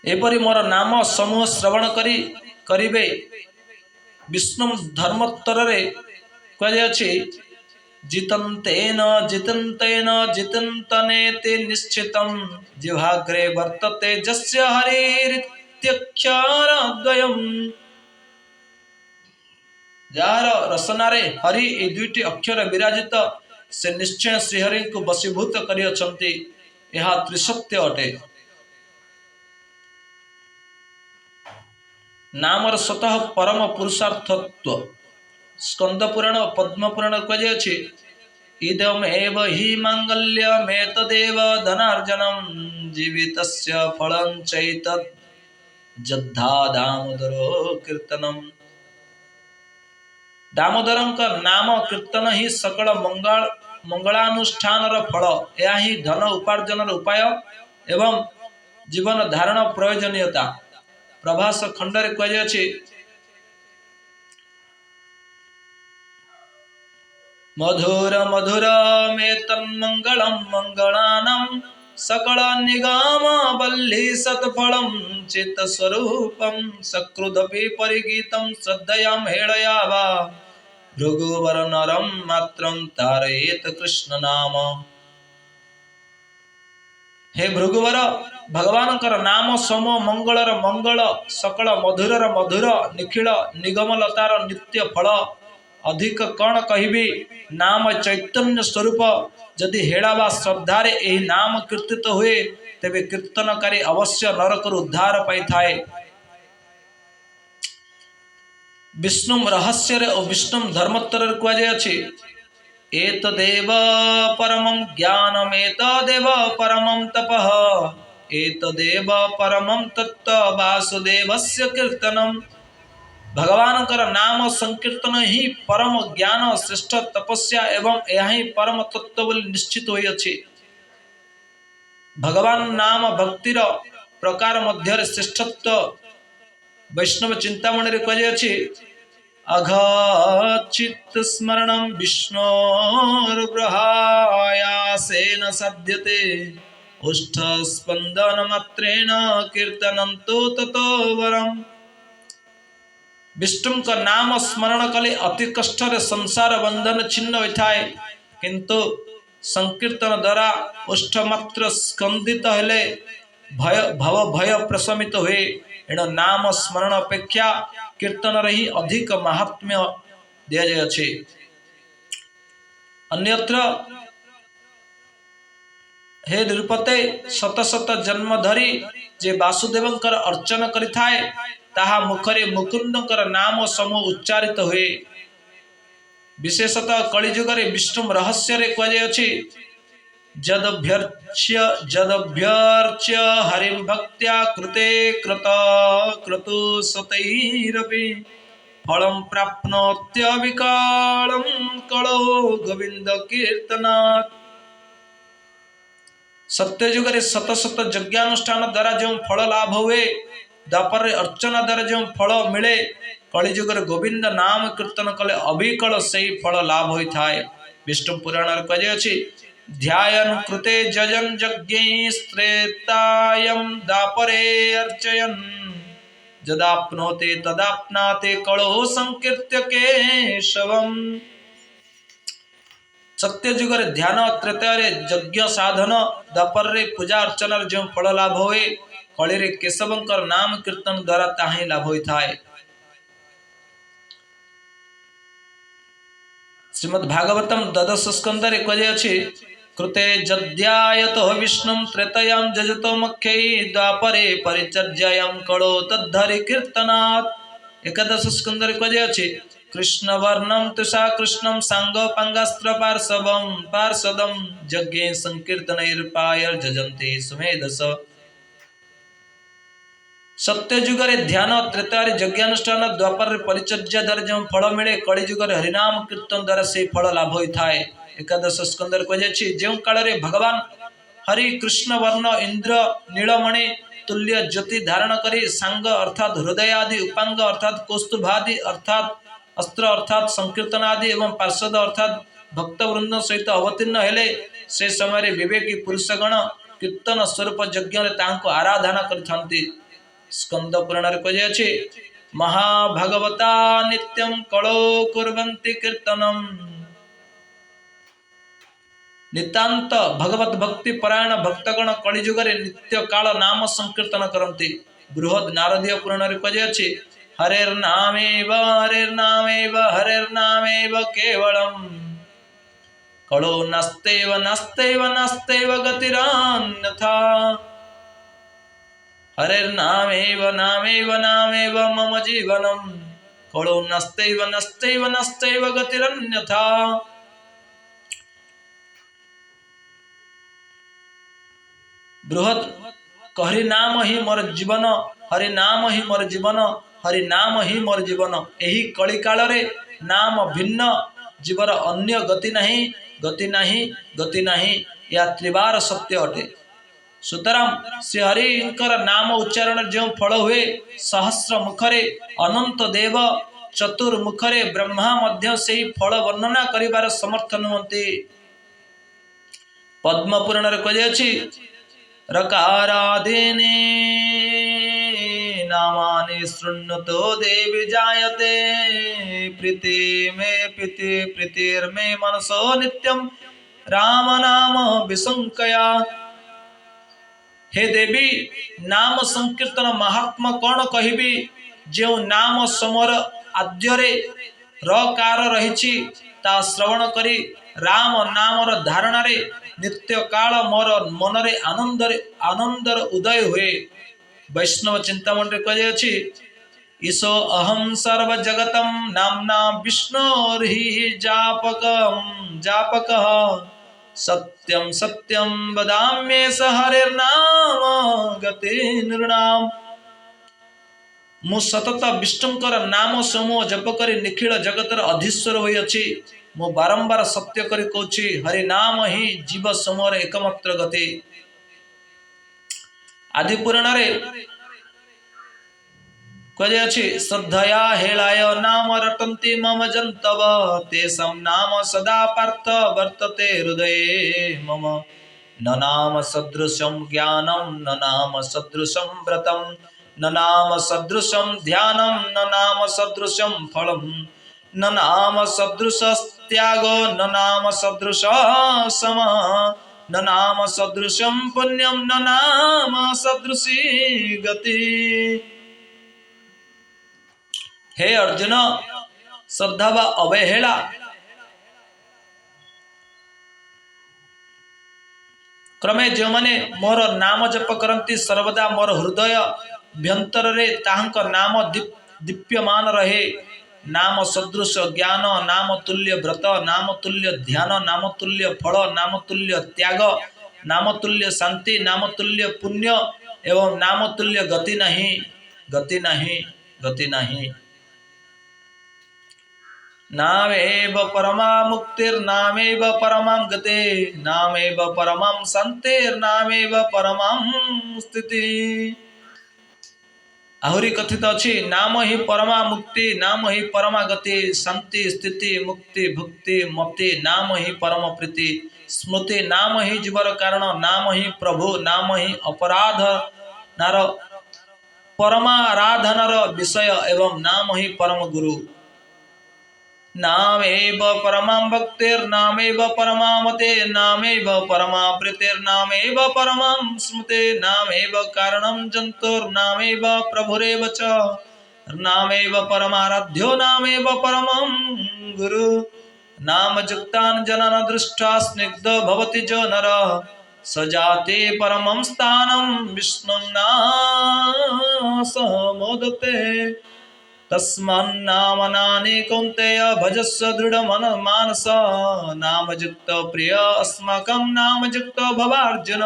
एपरि मोर नाम समूह श्रवण करी करिवे। विष्णु धर्मोत्तर रे कहे अछि जितन्तेन जितन्तेन जितन्तनेति निश्चितं जिह्वाग्रे वर्तते जस्य हरिरित्यक्षरद्वयम्। जार रसनारे हरि ए दुईटी अक्षर विराजित से निश्चय श्रीहरि को वशीभूत करि अछंती। यह त्रिसत्य अटे। नामर स्वतः परम पुरुषार्थत्व स्कंद पुराण पद्म पुराण कहे अछि इदम एव हि मांगल्यमेतदेव धनार्जनम जीवितस्य फलं चैतत् जद्धा दामोदरो कीर्तनम। दामोदरंक नाम कीर्तन ही सकल मंगलानुष्ठान फल। यह ही धन उपार्जन उपाय एवं जीवन धारण प्रयोजनीयता। प्रभास खंडरे कहे अछि मधुर मधुर मे तन्मंगलम मंगलानां सकल निगम बल्ली सत्फलम चित स्वरूपम सकृदपि परिगीतम श्रद्धयाम हेळया वा भृगुवर नरम मात्रम तारयेत कृष्ण नाम। हे भृगुवर भगवान कर नाम समो मंगलर मंगल सकल मधुरर मधुर निखिल निगमलतार नित्य फल अधिक कौन कहिबी। नाम चैतन्य स्वरूप जदि हेड़ा बा श्रद्धारे एही नाम कीर्तित हुए तेबे कीर्तनकारी अवश्य नरकर उद्धार पाई थाए। विष्णु रहस्य और विष्णु धर्मोत्तर कहे अछि एतदेव परमं ज्ञानम एतदेव परमं तपः एतदेव परमं तत्व वासुदेवस्य कीर्तनम। भगवान कर नाम संकीर्तन ही परम ज्ञान श्रेष्ठ तपस्या एवं यह ही परम तत्व बोली निश्चित होई अछि। भगवान नाम भक्तिर प्रकार मध्य श्रेष्ठत्व वैष्णव चिंतामणि रे कहे अछि अघचित स्मरणं विष्णोर्ब्रहायासेन साध्यते उष्ठ स्पंदन मात्रेण कीर्तनं तो ततो वरम। विष्णु का नाम स्मरण कले अति कष्ट संसार बंधन छिन्न होता है किंतु संकीर्तन द्वारा उष्ठ मात्र स्कंदित हेले भव भय प्रशमित हुए। एण नाम स्मरण अपेक्षा कीर्तन ही अधिक महात्म्य दिया जाए। अन्यत्र हे निरुपते शत शत जन्म धरी जे वासुदेवंकर अर्चन करिथाए ताहा मुखरे मुकुंदकर नाम समूह उच्चारित हुए। विशेषतः कलिजुगरे विष्णु रहस्य रे कहुछि जदभ्यर्च्य हरिं भक्त्या कृते कृत क्रतु सतैरपि फलं प्राप्नोत्यविकालं कलो गोविंद कीर्तनात्। सत्ययुगे शत शत यज्ञानुष्ठान द्वारा जो फल लाभ हुए, द्वापर अर्चना द्वारा जो फल मिले, कलिजुगर गोविंद नाम कीर्तन कले अविकल से फल लाभ होता है। विष्णु पुराण कहुछि ध्यायन कृते जजन यज्ञैस्त्रेतायं द्वापरे अर्चयन् जदाप्नोते तदाप्नाते कलो संकीर्त्य केशवम्। सत्य जुगर ध्यान त्रेताय यज्ञ साधन द्वापर पूजा अर्चना जो फल लाभ हुए, कली रे केशवंकर नाम कीर्तन द्वारा ताही लाभ होता है। श्रीमद् भागवतम द्वादश स्कंद रे कहुछि कृते जद्यायतो विष्णु त्रेतयां जजतो मुख्यै द्वापरे परिचर्यायां कलो तद्धरि कीर्तनात्। एकादश स्कंद रे कहुछि कृष्ण वर्णम तुषा कृष्णम सांग पंगास्त्र पार्षदम यज्ञे संकीर्तनैर्पायर जजन्ते सुमेधस। सत्य जुगरे ध्यान त्रेतारे यज्ञानुष्ठान द्वापर परिचर्या द्वारा जो फल मिले, कली जुगरे हरिनाम कीर्तन द्वारा से फल लाभ होता है। एकादश स्कंदर कहुछि जो काल रे भगवान हरि कृष्ण वर्ण इंद्र नीलमणि तुल्य ज्योति धारण करी सांग अर्थात हृदय आदि, उपांग अर्थात कौस्तुभादि अर्थात अस्त्र अर्थात संकीर्तन आदि एवं पार्षद अर्थात भक्तवृंद सहित अवतीर्ण हेले, से समय विवेकी पुरुषगण कीर्तन स्वरूप यज्ञ आराधना करथांती। स्कंद पुराण कहुछि महाभागवता नित्यं कलो कुर्वन्ति कीर्तनम। नितांत भगवत भक्ति परायण भक्तगण कलिजुगरे नित्य काल नाम संकीर्तन करन्ति। बृहद नारदीय पुराण कहुछि हरेर्नामेव हरेर्नामेव हरेर्नामेव केवलम कलो नस्तेव नस्तेव नस्तेव गतिरान्यथा हरेर्नामेव नामेव नामेव मम जीवनम कलो नस्तेव नस्तेव नस्तेव गतिरन्यथा। बृहद हरि नाम ही मोर जीवन, हरि नाम ही मोर जीवन, हरि नाम ही मोर जीवन। यही कली काल रे नाम भिन्न, जीवर अन्य गति नहीं, गति नहीं, गति नहीं, या त्रिवार सत्य अटे। सुतराम श्री हरिंकर नाम उच्चारण जो फल हुए, सहस्र मुखरे अनंत देव चतुर्मुखरे ब्रह्मा मध्य से फल वर्णना करिवार समर्थ नुहंती। पद्म पुराण कहुछि रकारादीनि नामानि शृण्वतो देवी जायते प्रीति मे प्रीतिर्मे मनसो नित्यं राम नाम विसंकया। हे देवी नाम संकीर्तन महात्मा कौन कहिबी, जो नाम समर आद्यरे रकार रही ता श्रवण करी राम नामर धारणा रे नित्य काल मोर मनरे आनंदर उदय हुए। वैष्णव चिंतामण रे कहुछि ईशो अहम सर्व जगतम नामना विष्णोर्हि जापकः सत्यं सत्यं वदाम्येष हरेर्नाम गति नृणाम। मु सतत विष्णुकर नाम समूह जप करी निखिल जगतर अधीश्वर होई अछि। मु बारंबार सत्य करी कहूछि हरि नाम ही जीव समूह एकमात्र गति। आदि पुराण रे कहुछि श्रद्धया हेलाय नाम रटन्ति मम जन्तव तेषां नाम सदा पार्थ वर्तते हृदये मम। न नाम सदृशं ज्ञानं न नाम सदृशं व्रतं न नाम सदृशं ध्यानं न नाम सदृशं फलं न नाम सदृशस्त्यागो न नाम सदृश समः न नाम सदृशम पुण्यम न नाम सदृशी गति। हे अर्जुन, श्रद्धा व अवहेला क्रमे जो माने मोर नाम जप करती सर्वदा मोर हृदय भ्यंतर रे ताहंक नाम दीप्यमान रहे। नाम सदृश ज्ञान, नाम तुल्य व्रत, नाम तुल्य ध्यान, नाम तुल्य फल, नाम तुल्य त्याग, नाम तुल्य शांति, नाम तुल्य पुण्य एवं नाम तुल्य गति नहीं, गति नहीं, गति नहीं। नामेव परमा मुक्तिर्नामेव परमां गते, नामेव परमां शांतिर्नामेव परमां स्थिति। आहुरी कथित अच्छी नाम ही परमा मुक्ति, नाम ही परमा गति, शांति स्थिति मुक्ति भुक्ति मति, नाम ही परम प्रीति स्मृति, नाम ही जीवर कारण, नाम ही प्रभु, नाम ही अपराध नार परमाराधनार विषय एवं नाम ही परम गुरु। नामेव परमां भक्तिर्नामेव परमा मते, नामेव परमा प्रीतिर्नामेव परमां स्मृते, नामेव कारणं जन्तुर्नामेव प्रभुरेव च, नामेव परमाराध्यो नामेव परमं गुरु। नामयुक्तान् जनान् दृष्ट्वा स्निग्धो भवति जो नरः, स जाते परमं स्थानं विष्णुं न समोदते। तस्मान्नामनानि कौन्तेय भजस्व दृढमन मानस, नामयुक्त प्रिय अस्माकं नामयुक्त भवार्जुन।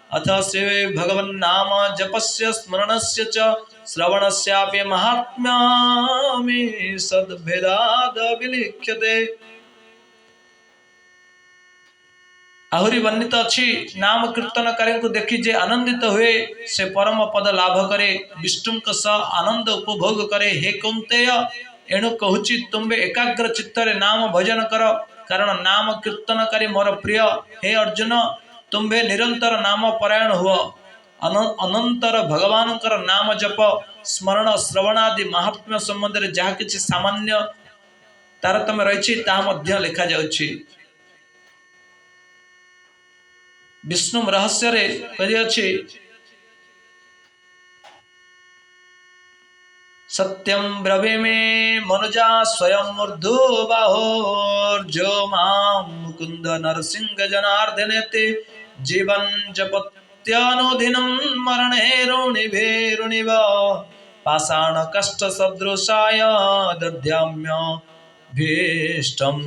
अथ श्री भगवन्नाम जपस्य स्मरणस्य च श्रवणस्यापि महात्म्यमि सद्भेदाद् विलिख्यते। आहुरी वर्णित अच्छी नाम कीर्तनकारी को देखी जे आनंदित हुए से परम पद लाभ करे, विष्णु का सह आनंद उपभोग करे। हे कौन्तेय, एणु कहूची तुम्बे एकाग्र चित्तरे नाम भजन कर, कारण नाम कीर्तनकारी मोर प्रिय। हे अर्जुन, तुम्बे निरंतर नाम परायण हुआ, अनंतर भगवान कर नाम जप स्मरण श्रवण आदि महात्म्य संबंध रे जहा किछि सामान्य तारतम्य रहिछि ताहा मध्य लिखा जाउछि। विष्णु रहस्य रे कहि अछि, सत्यं ब्रवीमि मनुजा स्वयं मूर्धो बाहोर्जो मां मुकुंद नरसिंह जनार्दनेति जीवन जपत्यानुदिनं मरणे ऋणिभिरुणिव पाषाण कष्ट सदृशाय दद्याम्य भीष्टम्।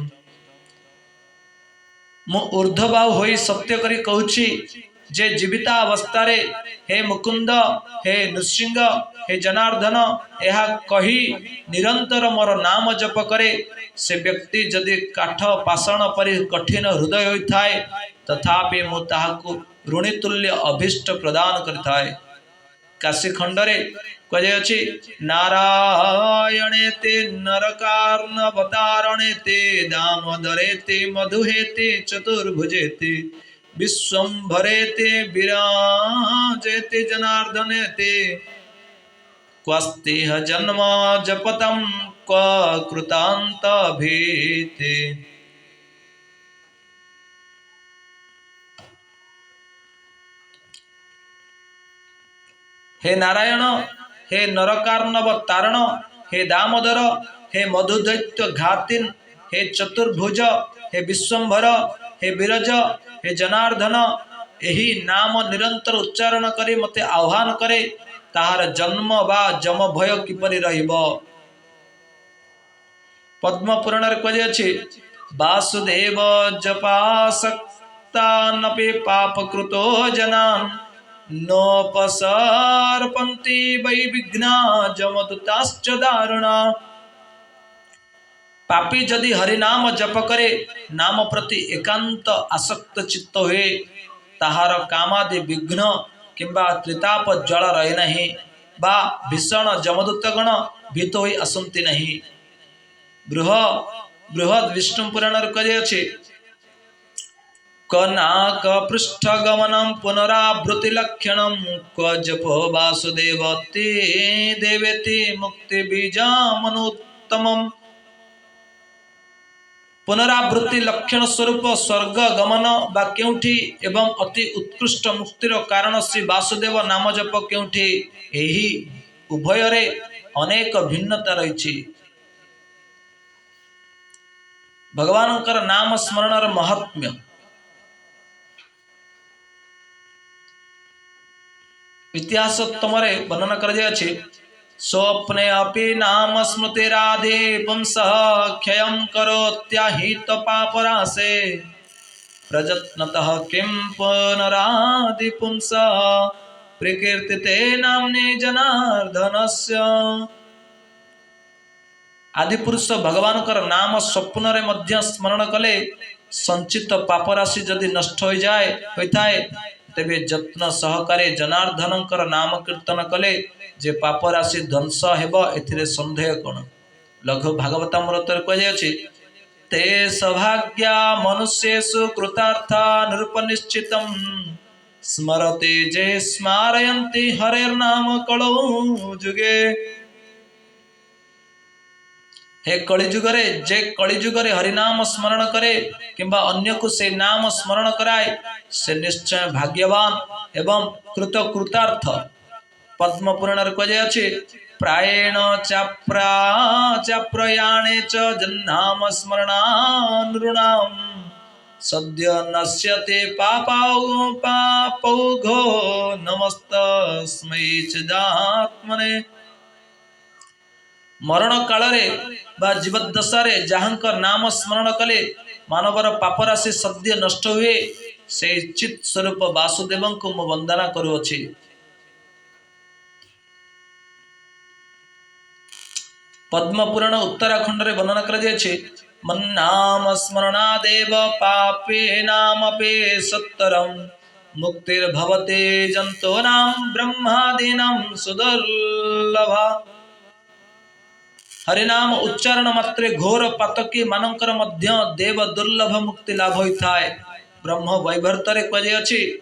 मु ऊर्ध्वबाहु होई सत्य करी कहूची जे जीविता अवस्था रे हे मुकुंद, हे नृसिंह, हे जनार्दन यह कही निरंतर मोर नाम जप करे, से व्यक्ति जदि काठ पाषाण परि कठिन हृदय होइथाए तथापि मु ताहाकु ऋणितुल्य अभीष्ट प्रदान करिथाए। काशी खंडरे कहे नारायणे ते नरकार्णवतारणे ते दामोदरे ते मधुहेते चतुर्भुजे ते विश्वंभरे ते विराजेते जनार्दने ते क्वस्तिह जन्म जपतं क्व कृतांत भीते। हे नारायण, हे नरकार्णव तारण, हे दामोदर, हे मधुदैत्य घातिन, हे चतुर्भुज, हे विश्वंभर, हे विरज, हे जनार्दन यही नाम निरंतर उच्चारण करी मते आह्वान करे, ताहार जन्म बा जम भय किपरि रहिब। पद्म पुराण रे कहि अछि, वासुदेव जपासक्ता नपि पापकृतो जनान् नोपसर्पन्ति वै विघ्ना जमदूताश्च दारुणा। पापी जदि हरिनाम जप करे, नाम प्रति एकांत आसक्त चित्त हुए, ताहार कामादि विघ्न किंबा त्रिताप जल रहे नहीं, बा भीषण जमदूतगण भीत होई आसंती नहीं। बृहद विष्णु पुराण कहे अछि, कनाक पृष्ठ गमनम पुनरावृत्ति लक्षणम क्व जपो वासुदेव ते देवेति मुक्ति बीजामनुत्तमम्। पुनरावृत्ति लक्षण स्वरूप स्वर्ग गमन बा केउठी एवं अति उत्कृष्ट मुक्तिर कारण श्री वासुदेव नाम जप केउठी एही उभय रे अनेक भिन्नता रही। भगवानकर नाम स्मरणर महात्म्य इतिहास तमरे वर्णना कर जाए। स्वप्ने अपि नाम स्मृतिराधे पुंसः क्षयं करोत्याहित पापराशे प्रजत्नतः किं पुनरादि पुंसः प्रकीर्तिते नाम्ने जनार्दनस्य। आदिपुरुष भगवान कर नाम स्वप्न रे मध्य स्मरण कले संचित पापराशि जदि नष्ट हो जाए होता है तेबे जत्न सहकारे जनार्दनकर नाम कीर्तन कले जे पापराशि ध्वंस हेब एथिरे संदेह कोन। लघु भागवतामृत कहि ते सौभाग्या मनुष्येषु कृतार्था नृपनिश्चितं स्मरते जे स्मारयन्ति हरेर्नाम कलौ जुगे। हे कलिजुगरे जे कलिजुगरे हरिनाम स्मरण करे किंबा अन्य को से नाम स्मरण कराए से निश्चय भाग्यवान एवं कृतार्थ। पद्म पुराण कहे प्रायेण चाप्रयाणे च जन्नाम स्मरणानृणाम सद्य नश्यते पापौघो नमस्तस्मै च जात्मने। मरण काल बा जीवदशा जहाँकर नाम स्मरण कले मानवर पापराशि सद्य नष्ट हुए से चित स्वरूप वासुदेव को मु वंदना करुअछि। पद्म पुराण उत्तराखंड रे वर्णना कर जाए मन्नाम स्मरणादेव पापे नामपे सत्तरम मुक्तिर्भवते जंतूनां ब्रह्मादीनां सुदुर्लभा। हरिनाम उच्चारण मात्रे घोर पातकी मानकर मध्य देव दुर्लभ मुक्ति लाभ होता है। ब्रह्म वैवर्तरे कहे अछि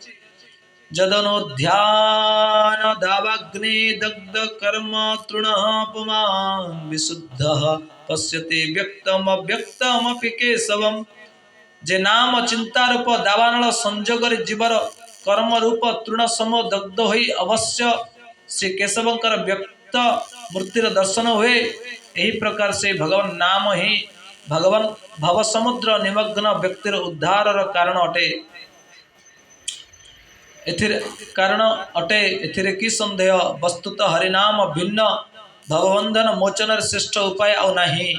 जदनोध्यान दावाग्नि दग्ध कर्म तृणपुमान विशुद्ध पश्यति व्यक्तम अव्यक्तमपि केशवम। जे नाम चिंता रूप दावानल संजोग जीवर कर्म रूप तृण सम दग्ध होई अवश्य श्री केशवंकर व्यक्त मूर्तिर दर्शन हुए। यही प्रकार से भगवान नाम ही भगवान भव समुद्र निमग्न व्यक्तिर उद्धार कारण अटे। एथिरे कारण अटे एथिरे की संदेह। वस्तुतः हरिनाम भिन्न भवबंधन मोचन श्रेष्ठ उपाय आउ नाही।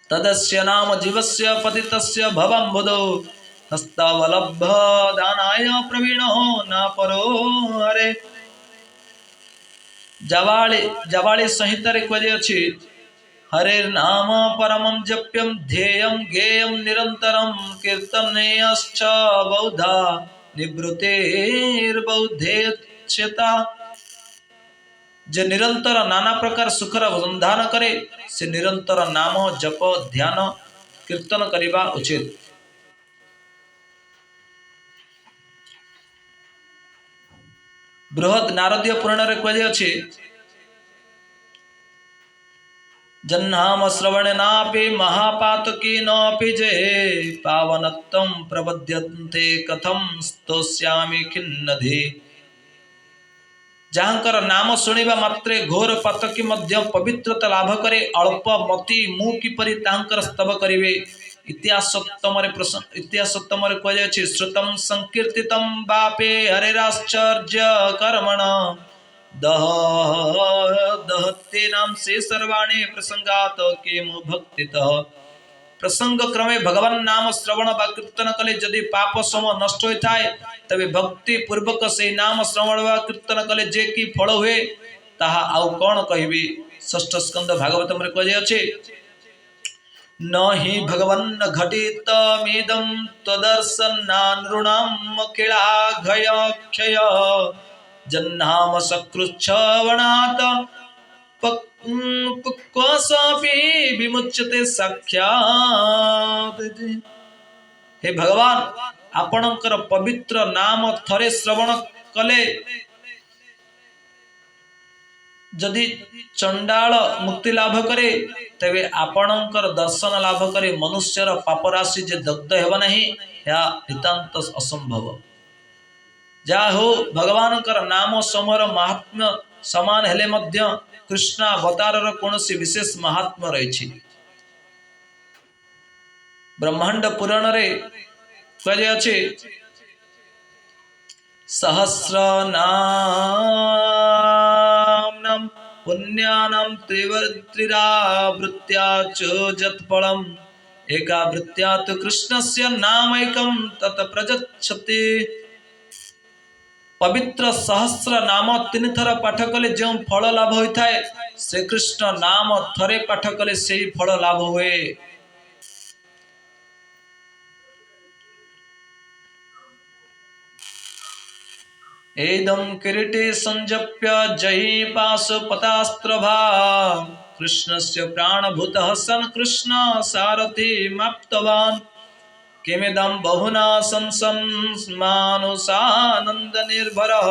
तदस्य नाम जीवस्य पतितस्य भवम्बुदो हस्तावलब्ध दानाय प्रवीणो न परो हरे। जवाली संहिता रे कहे अछि हरे नाम परमं जप्यं ध्येयं गेयं निरंतरं कीर्तनेयश्च बौद्धा निवृत्तिर्बौद्धेच्छता। जे निरंतर नाना प्रकार सुखर अनुसंधान करे से निरंतर नाम जप ध्यान कीर्तन करिबा उचित। बृहद नारदीय पुराण रे कहे अछि जन्नाम श्रवणेनापि महापातकी नापि जे पावनत्वं प्रबध्यन्ते कथं स्तोष्यामि खिन्नधि। जहाँकर नाम शुणिबा मात्रे घोर पातकी मध्य पवित्रता लाभ करे अल्प मति मु किपरि तांकर स्तव करिवे। इतिहासोत्तम कहे अछि श्रुतं संकीर्तितं बापे हरेराश्चर्य कर्मण दहते नाम से सर्वाणी प्रसंगात किमु भक्तितः। प्रसंग क्रमे भगवान नाम श्रवण बा कीर्तन कले जदि पाप सम नष्ट होता है तबे भक्ति पूर्वक से नाम श्रवण बा कीर्तन कले जे कि फल हुए ताहा आउ कौन कहबी। षष्ठ स्कंद भागवत में कहे अछि न हि भगवन् घटितमिदं त्वदर्शनानृणाम् अखिलाघय क्षय जन्नाम सकृच्छवणात् पुक्वसापि विमुच्यते साक्षात्। हे भगवान आपणकर पवित्र नाम थरे श्रवण कले जदि चंडाल मुक्ति लाभ करे तेबे आपणकर दर्शन लाभ करे मनुष्यर पापराशि जे दग्ध हेब नहीं या नितांत असंभव। जा हो भगवान नाम समर महात्म्य समान हेले मध्य कृष्णावतार कौन सी विशेष महात्म्य रही। ब्रह्मांड पुराण रे कहुचे सहस्र नाम पुण्यानां त्रिवृत्तिरावृत्त्या च जत्फलम् एकावृत्त्या तु कृष्णस्य नामैकं तत् प्रयच्छति। पवित्र सहस्र नाम 3 थर पाठ कले जो फल लाभ होता है श्रीकृष्ण नाम थरे पाठ कले से फल लाभ हुए। एदं किरीटे संजप्य जहि पाशुपतास्त्रभा कृष्णस्य प्राणभूतः सन् कृष्ण सारथि माप्तवान् किमिदं बहुना संसन्मानुषानंद निर्भरः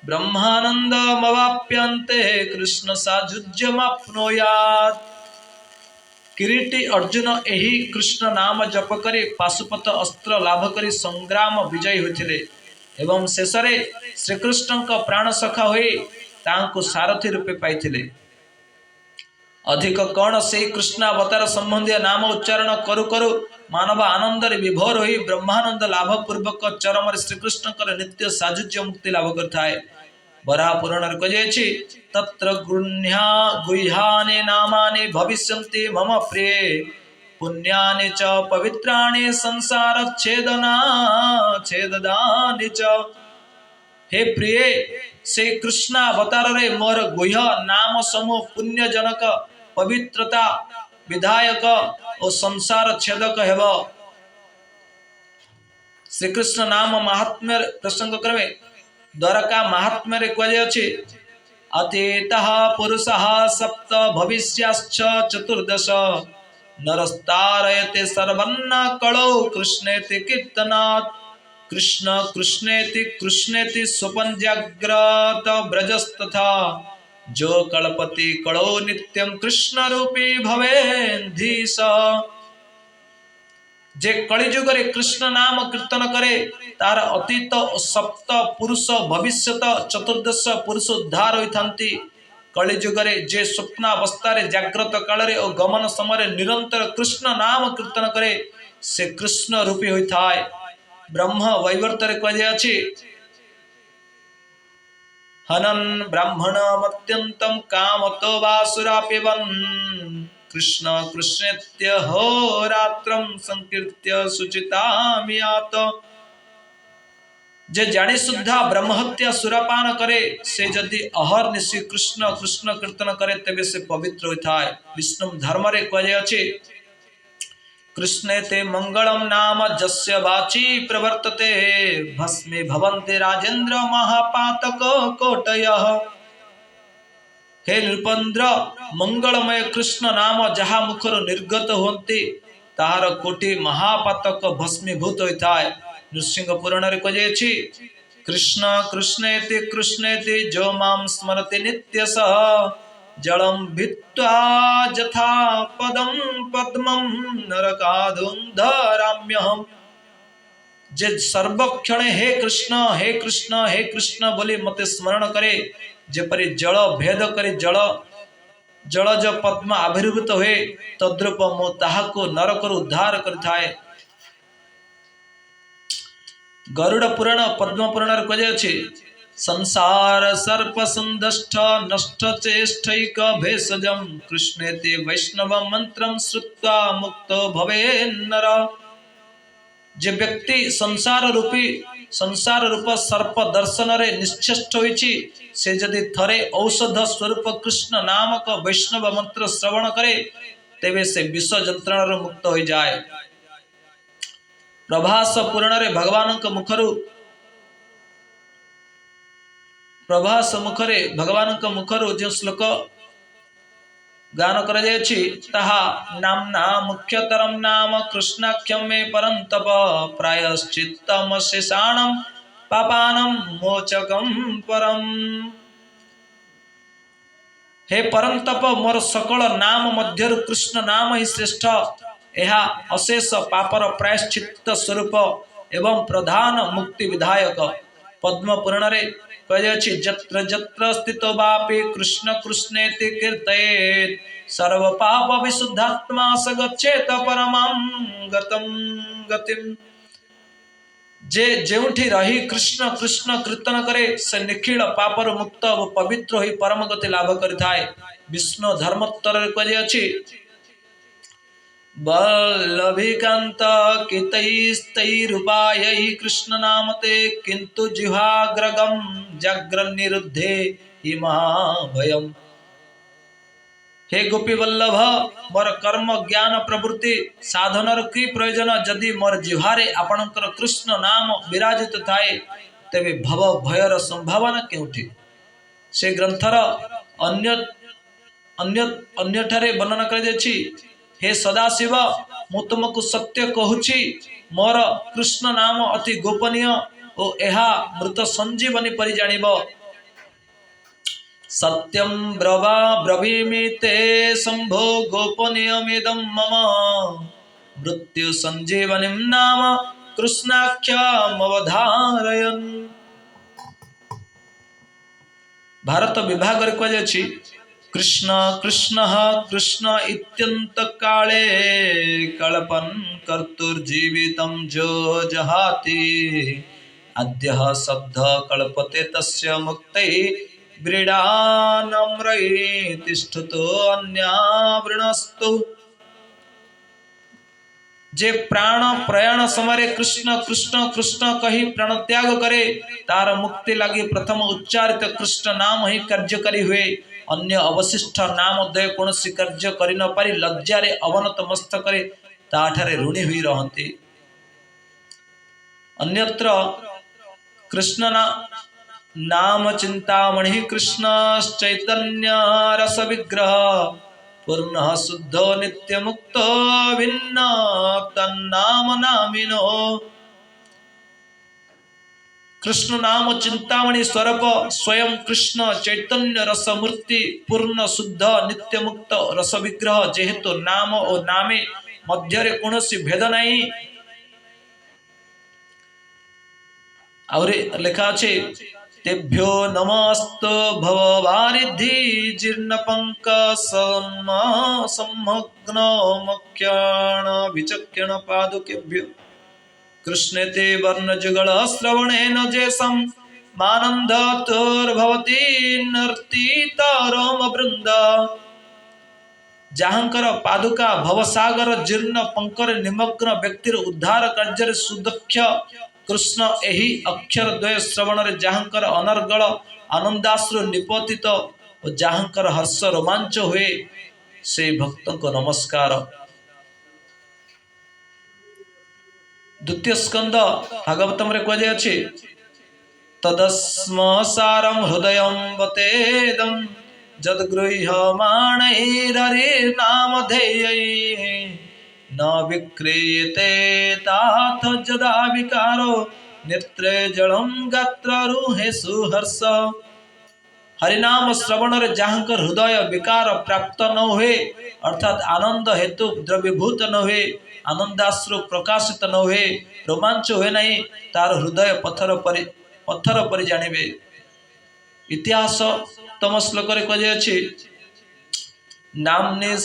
ब्रह्मानंदमवाप्यन्ते कृष्ण सायुज्यमाप्नुयात्। किरीटी अर्जुन एही कृष्ण नाम जप करी पाशुपत अस्त्र लाभ करी संग्राम विजयी होते एवं शेष रे श्रीकृष्ण का प्राण सखा होई तांको सारथी रूपे पाइथिले। अधिक कौन से कृष्णावतार संबंधी नाम उच्चारण करू करू मानव आनंद विभोर होई ब्रह्मानंद लाभ पूर्वक चरम श्रीकृष्ण नित्य साजुज्य मुक्ति लाभ करता है। बराह पुराण कहुछि तत्र गुह्यानि नामानि भविष्यन्ति मम प्रिय पुण्यानि च पवित्राणि संसार छेददानि च। हे प्रिय से कृष्णावतार रे मोर गुह्य नाम समूह पुण्यजनक पवित्रता विधायक और संसार छेदक हेब। श्रीकृष्ण नाम महात्म्य प्रसंग क्रमे द्वारका महात्म्य रे कहुछि अतीतः पुरुषः सप्त भविष्याश्च चतुर्दश नरस्तारयते सर्वन्न कलौ कृष्णेति कीर्तनात् कृष्ण कृष्णेति कृष्णेति स्वपन जाग्रत ब्रजस्तथा जो कल्पति कलौ नित्यं कृष्ण रूपी भवेन्धीश। जे कलिजुग रे कृष्ण नाम कीर्तन करे तार अतीत सप्त पुरुष भविष्यत चतुर्दश पुरुष उद्धार होइथांती। कलिजुग रे जे स्वप्नावस्था रे जाग्रत काल रे और गमन समय निरंतर कृष्ण नाम कीर्तन करे से कृष्ण रूपी होइथाय। ब्रह्म वैवर्त रे कहुछि हनन् ब्राह्मणमत्यन्तं कामतो वासुरापिबन् कृष्ण कृष्णेत्य होरात्रं संकीर्त्य सुचितामियात। जे जानी सुद्धा ब्रह्महत्या सुरापान करे से जदि अहर्निशि कृष्ण कृष्ण कीर्तन करे तेबे से पवित्र होता है। विष्णु धर्म रे कहुछि कृष्णे ते मंगलम नाम जस्य वाची प्रवर्तते भस्मे भवन्ते राजेन्द्र महापातक कोटयः। हे नृपेन्द्र मंगलमय कृष्ण नाम जहा मुखर निर्गत होती ताहार कोटि महापातक भस्मीभूत होता है। नृसिंह पुराण रे कहुछि कृष्ण कृष्णेति कृष्णेति जो मां स्मरति नित्यसः जलम भित्वा जथा पदम पद्मं नरकाधुन्धराम्यहम्। जे सर्वक्षण हे कृष्ण हे कृष्ण बोली मते स्मरण करे जेपरि जल भेद करे जलज पद्म आविर्भूत हुए तद्रूप मो ताहाको नरकर उद्धार करिथाए। गरुड़ पुराण पद्म पुराण कहुछि संसार सर्प संदष्ट नष्ट चेष्टैक भेषजं कृष्णेति वैष्णव मंत्रं श्रुत्वा मुक्तो भवेन्नर। जे व्यक्ति संसार रूप सर्प दर्शन रे निश्चेष्ट होइछि से जदि थरे औषध स्वरूप कृष्ण नामक वैष्णव मंत्र श्रवण करे तेबे से विष जंत्रण मुक्त हो जाए। प्रभास पुराण रे भगवान मुखरु जो श्लोक गान कर नामना मुख्यतरम नाम कृष्णाख्यम मे परंतप प्रायश्चित्तम शेषाणम पापानम मोचकम परम। हे परंतप मोर सकल नाम मध्य कृष्ण नाम ही श्रेष्ठ। यह अशेष पापर प्रायश्चित्त स्वरूप एवं प्रधान मुक्ति विधायक। पद्म पुराण रे कहि जत्र जत्र स्थितो वापि कृष्ण कृष्णेति कीर्तयेत् सर्व पाप विशुद्धात्मा स गच्छेत परमं गतिम। जे जेउठी रही कृष्ण कृष्ण कीर्तन करे से निखिल पापर मुक्त व पवित्र होई परम गति लाभ करिथाए। विष्णु धर्मोत्तर कहि अछि वल्लभिकांत कितैस्तैरुपायै कृष्ण नामते किंतु जिह्वाग्रगम जाग्रन्निरुद्धे हि महाभयम्। हे गोपी वल्लभ मोर कर्म ज्ञान प्रवृत्ति साधनर की प्रयोजन जदि मोर जिह्वारे आपणकर कृष्ण नाम विराजित थाए तेबे भव भयर संभावना केउठी। से ग्रंथर अन्य अन्य अन्यठारे वर्णना कर हे सदाशिव मु तुमको सत्य कहूछि मोर कृष्ण नाम अति गोपनीय और यह मृत संजीवनी परि जानिब। सत्यम ब्रवीमि ते शंभो गोपनीयमिदं मम मृत्यु संजीवनी नाम कृष्णाख्यमवधारयन्। भारत विभाग कहि कृष्ण कृष्ण कृष्ण इत्यंत काले कल्पन कर्तुर्जीवितं जो जहाति अद्य शब्द कल्पते तस्य मुक्तै व्रीडानम्रै तिष्ठतो अन्यावृणस्तु। जे प्राण प्रयाण समय कृष्ण कृष्ण कृष्ण कही प्राण त्याग करे तार मुक्ति लगी प्रथम उच्चारित कृष्ण नाम ही कार्यकारी हुए। अन्य अवशिष्ट नाम दय कौन कार्य कर न पारि लज्जारे अवनत मस्तक ताठारे ऋणी हुई रहती। अन्यत्र कृष्ण नाम चिंतामणि कृष्ण चैतन्य रस विग्रह पूर्ण शुद्ध नित्य मुक्त भिन्न तन्नाम नामिनो। कृष्ण नाम चिंतामणि स्वरूप स्वयं कृष्ण चैतन्य रस मूर्ति पूर्ण शुद्ध नित्य मुक्त रस विग्रह जेहेतु नाम और नामे मध्य कौनसी भेद नहीं। और लिखा अच्छे तेभ्यो नमस्त भववारिधि जीर्ण पंक सम्मग्न मुख्याण विचक्षण पादुकेभ्यो कृष्णे ते वर्ण जुगल श्रवणेन जेसम मानंदतोर्भवति नर्तितारोम वृंद। जहाँकर पादुका भवसागर जीर्ण पंकर निमग्न व्यक्तिर उद्धार कार्य सुदक्ष कृष्ण एही अक्षर द्वय श्रवण रे जहाँकर अनर्गल आनंदाश्रु निपतित और जहाँकर हर्ष रोमांच हुए से भक्त को नमस्कार। द्वितीय स्कंद भागवतम रे कहे अछि तदस्म सारम हृदयं वतेदं जद्गृह्यमाणैररे नामधेयै न विक्रियते तात जदा विकारो नेत्रे जलम गात्ररूहे सुहर्ष। हरिनाम श्रवण रे जहाँकर हृदय विकार प्राप्त न हुए अर्थात आनंद हेतु द्रव्यभूत न हुए आनंदाश्रु प्रकाशित न हुए रोमांच हुए नहीं तार हृदय पत्थर पर जानिबे। इतिहास तम श्लोक रे कहे अछि नामने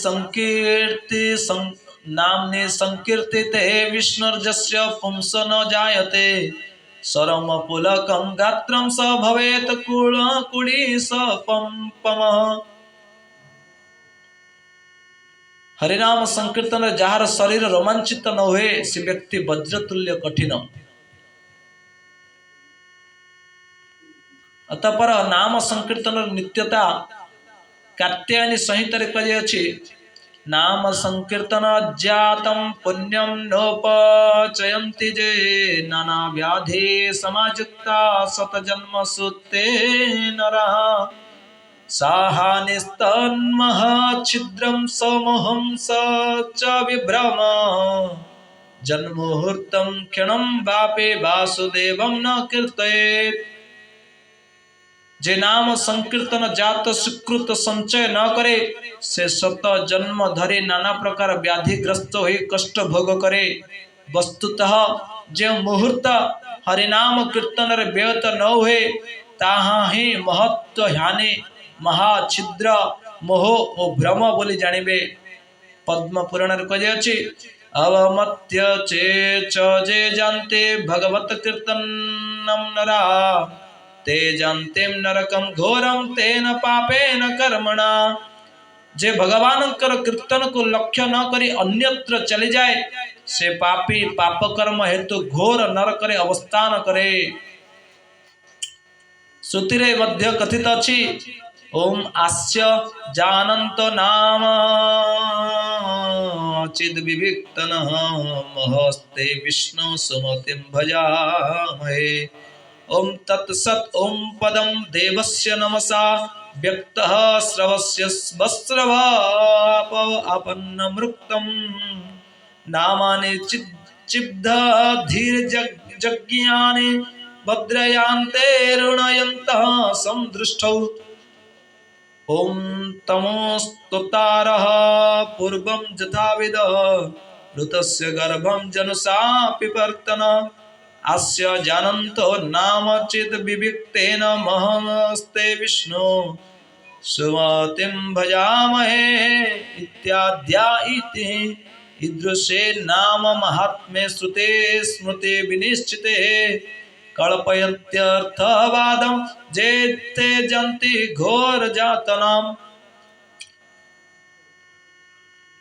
संकीर्तिते विष्णुर्जस्य पुंस न जायते सरम पुलकं गात्रं स भवेत कुड़ी सपम। हरिनाम संकीर्तन जार शरीर रोमांचित न हुए से व्यक्ति वज्रतुल्य कठिन। अतपर नाम संकीर्तन नित्यता कात्यायनी संहिता रे कहे अछि नाम संकीर्तन जातम पुण्यम नोपचयन्ति जे नाना व्याधि समायुक्ता शत जन्म सुते नरा साहानिस्तन्महाच्छिद्रं समोहं स च विभ्रम जन्मुहूर्तं क्षणं वापे वासुदेवं न कीर्तयेत्। जे नाम संकीर्तन जात सुकृत संचय न करे से शत जन्म धरे नाना प्रकार व्याधिग्रस्त हो कष्ट भोग करे। वस्तुतः जो मुहूर्त हरिनाम कीर्तन व्यत न हुए ताहा ही महत्व ह्याने महाछिद्र मोह और भ्रम बोली जानिबे। पद्म पुराण कही अवमत्य चे च जे जानते भगवत कीर्तनम नरा ते जानते नरकम घोरम तेन पापेन कर्मणा। जे भगवान कीर्तन को लक्ष्य न करी अन्यत्र चली जाए से पापी पाप कर्म हेतु घोर नरक रे अवस्थान करे। श्रुति रे मध्य कथित अछि ओम आस्य जानंत नाम चिद विविक्तन महस्ते विष्णु सुमतिम भजामहे। ओम तत्सत ओम पदम देवस्य नमसा व्यक्तः श्रवस्य वस्त्रवाप आपन्न मृक्तम नामानि चिब्ध धीर जज्ञानि भद्रयान्ते ऋणयन्तः संदृष्टौ। ओम तमोस्तुतारः पूर्वं यथाविद ऋतस्य गर्भं जनुषा पिपर्तन अस्य जानन्तो नाम चित् विविक्तेन महस्ते विष्णु सुमतिं भजामहे इत्याद्या इति ईदृशे नाम महात्म्ये श्रुते स्मृते विनिश्चिते कल्पयत्यर्थवादं जेते जन्ति घोर जातनाम।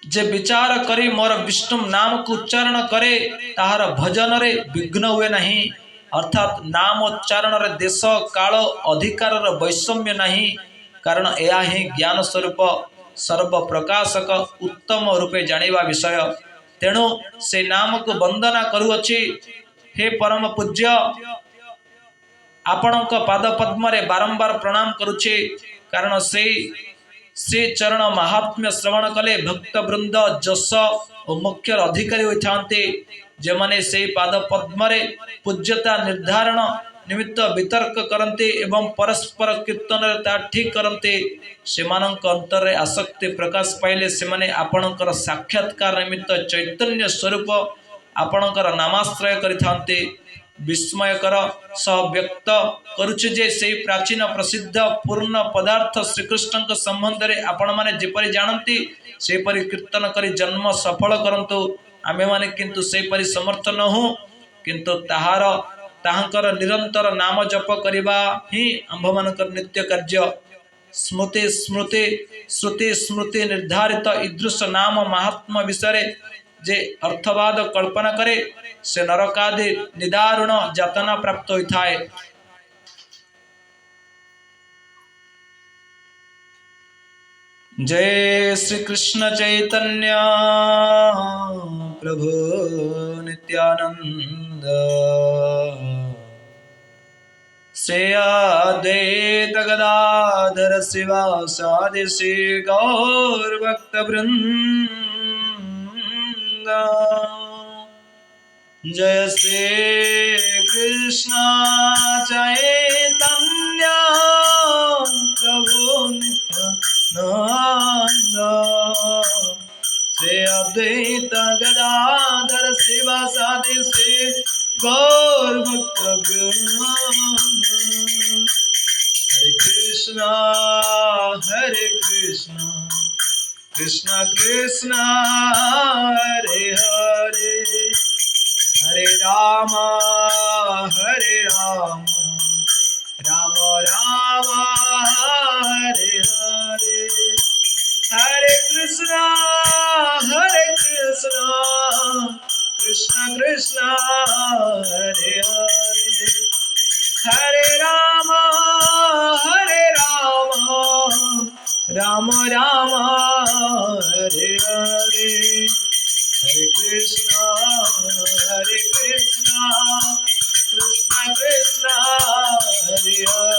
जे विचार करी मोर विष्णु नाम को उच्चारण करे ताहार भजन रे विघ्न हुए नहीं। अर्थात नाम उच्चारण रे देश काल अधिकार वैषम्य नहीं कारण यह ही ज्ञान स्वरूप सर्व प्रकाशक उत्तम रूपे जानिबा विषय। तेणु से नाम को वंदना करुअछि। हे परम पूज्य आपणक पाद पद्म रे बारंबार प्रणाम करुछि कारण से श्री चरण महात्म्य श्रवण कले भक्त वृंद जस और मुख्य अधिकारी होते जे माने से पाद पद्म रे पूज्यता निर्धारण निमित्त वितर्क करते एवं परस्पर कीर्तन ता ठीक करते सेमानक अंतर रे आसक्ति प्रकाश पाइले से माने आपणकर साक्षात्कार निमित्त चैतन्य स्वरूप आपणकर नामाश्रय करिथांते। विस्मयकर सह व्यक्त करुछि जे से प्राचीन प्रसिद्ध पूर्ण पदार्थ श्रीकृष्ण संबंध रे आपण माने जेपरि जानती से परि कीर्तन करी जन्म सफल करंतु आमे माने किंतु से परि समर्थ न हो किंतु ताहाकर निरंतर नाम जप करिबा ही आंभ मानकर नित्य कार्य। स्मृति स्मृति श्रुति स्मृति निर्धारित ईदृश नाम महात्मा विषय जे अर्थवाद कल्पना करे से नरकादि निदारुण जातना प्राप्त होता है। जय श्री कृष्ण चैतन्य प्रभु नित्यानंद श्री अद्वैत गदाधर शिवासादि श्री गौर भक्त वृंद। जय श्री कृष्ण चैतन्य प्रभु नित्यानंद श्री अद्वैत गदाधर शिवासादि श्री गौर भक्त वृंद। हरे कृष्ण कृष्ण कृष्ण हरे हरे हरे राम राम राम हरे हरे हरे कृष्ण कृष्ण कृष्ण हरे हरे हरे राम राम राम हरे हरे हरे कृष्ण कृष्ण कृष्ण कृष्ण हरे हरे।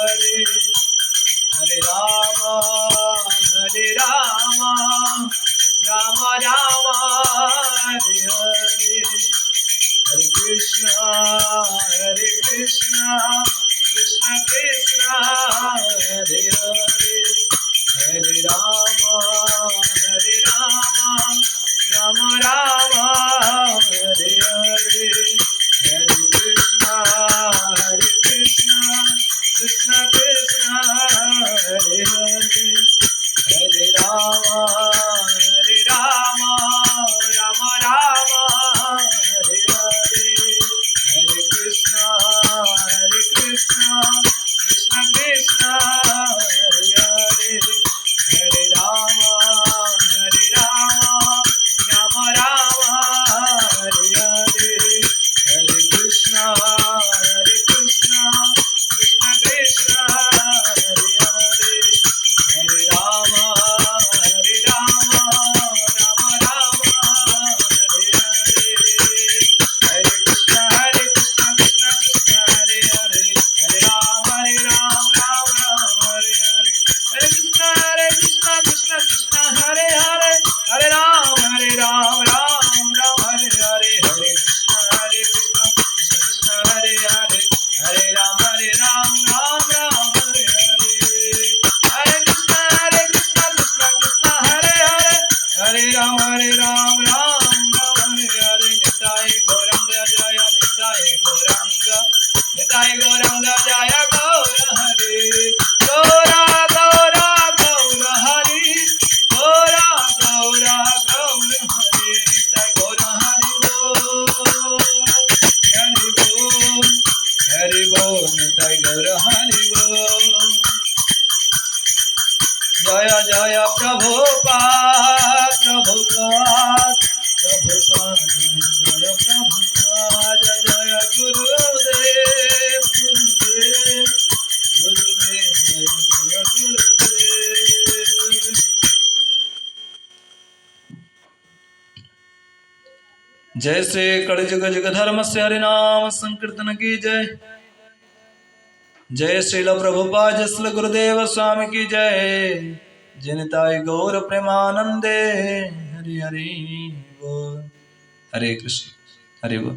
प्रभुपाद प्रभुपाद प्रभुपाद जय प्रभुपाद जय गुरुदेव गुरुदेव गुरुदेव जय गुरुदेव। जय श्री कलिजुग जुग धर्म से हरिनाम संकीर्तन की जय। जय श्रील प्रभुपाद जय श्री गुरुदेव स्वामी की जय। जनिताय गौर प्रेमानंदे हरि हरि बोल। हरे कृष्ण हरि बोल।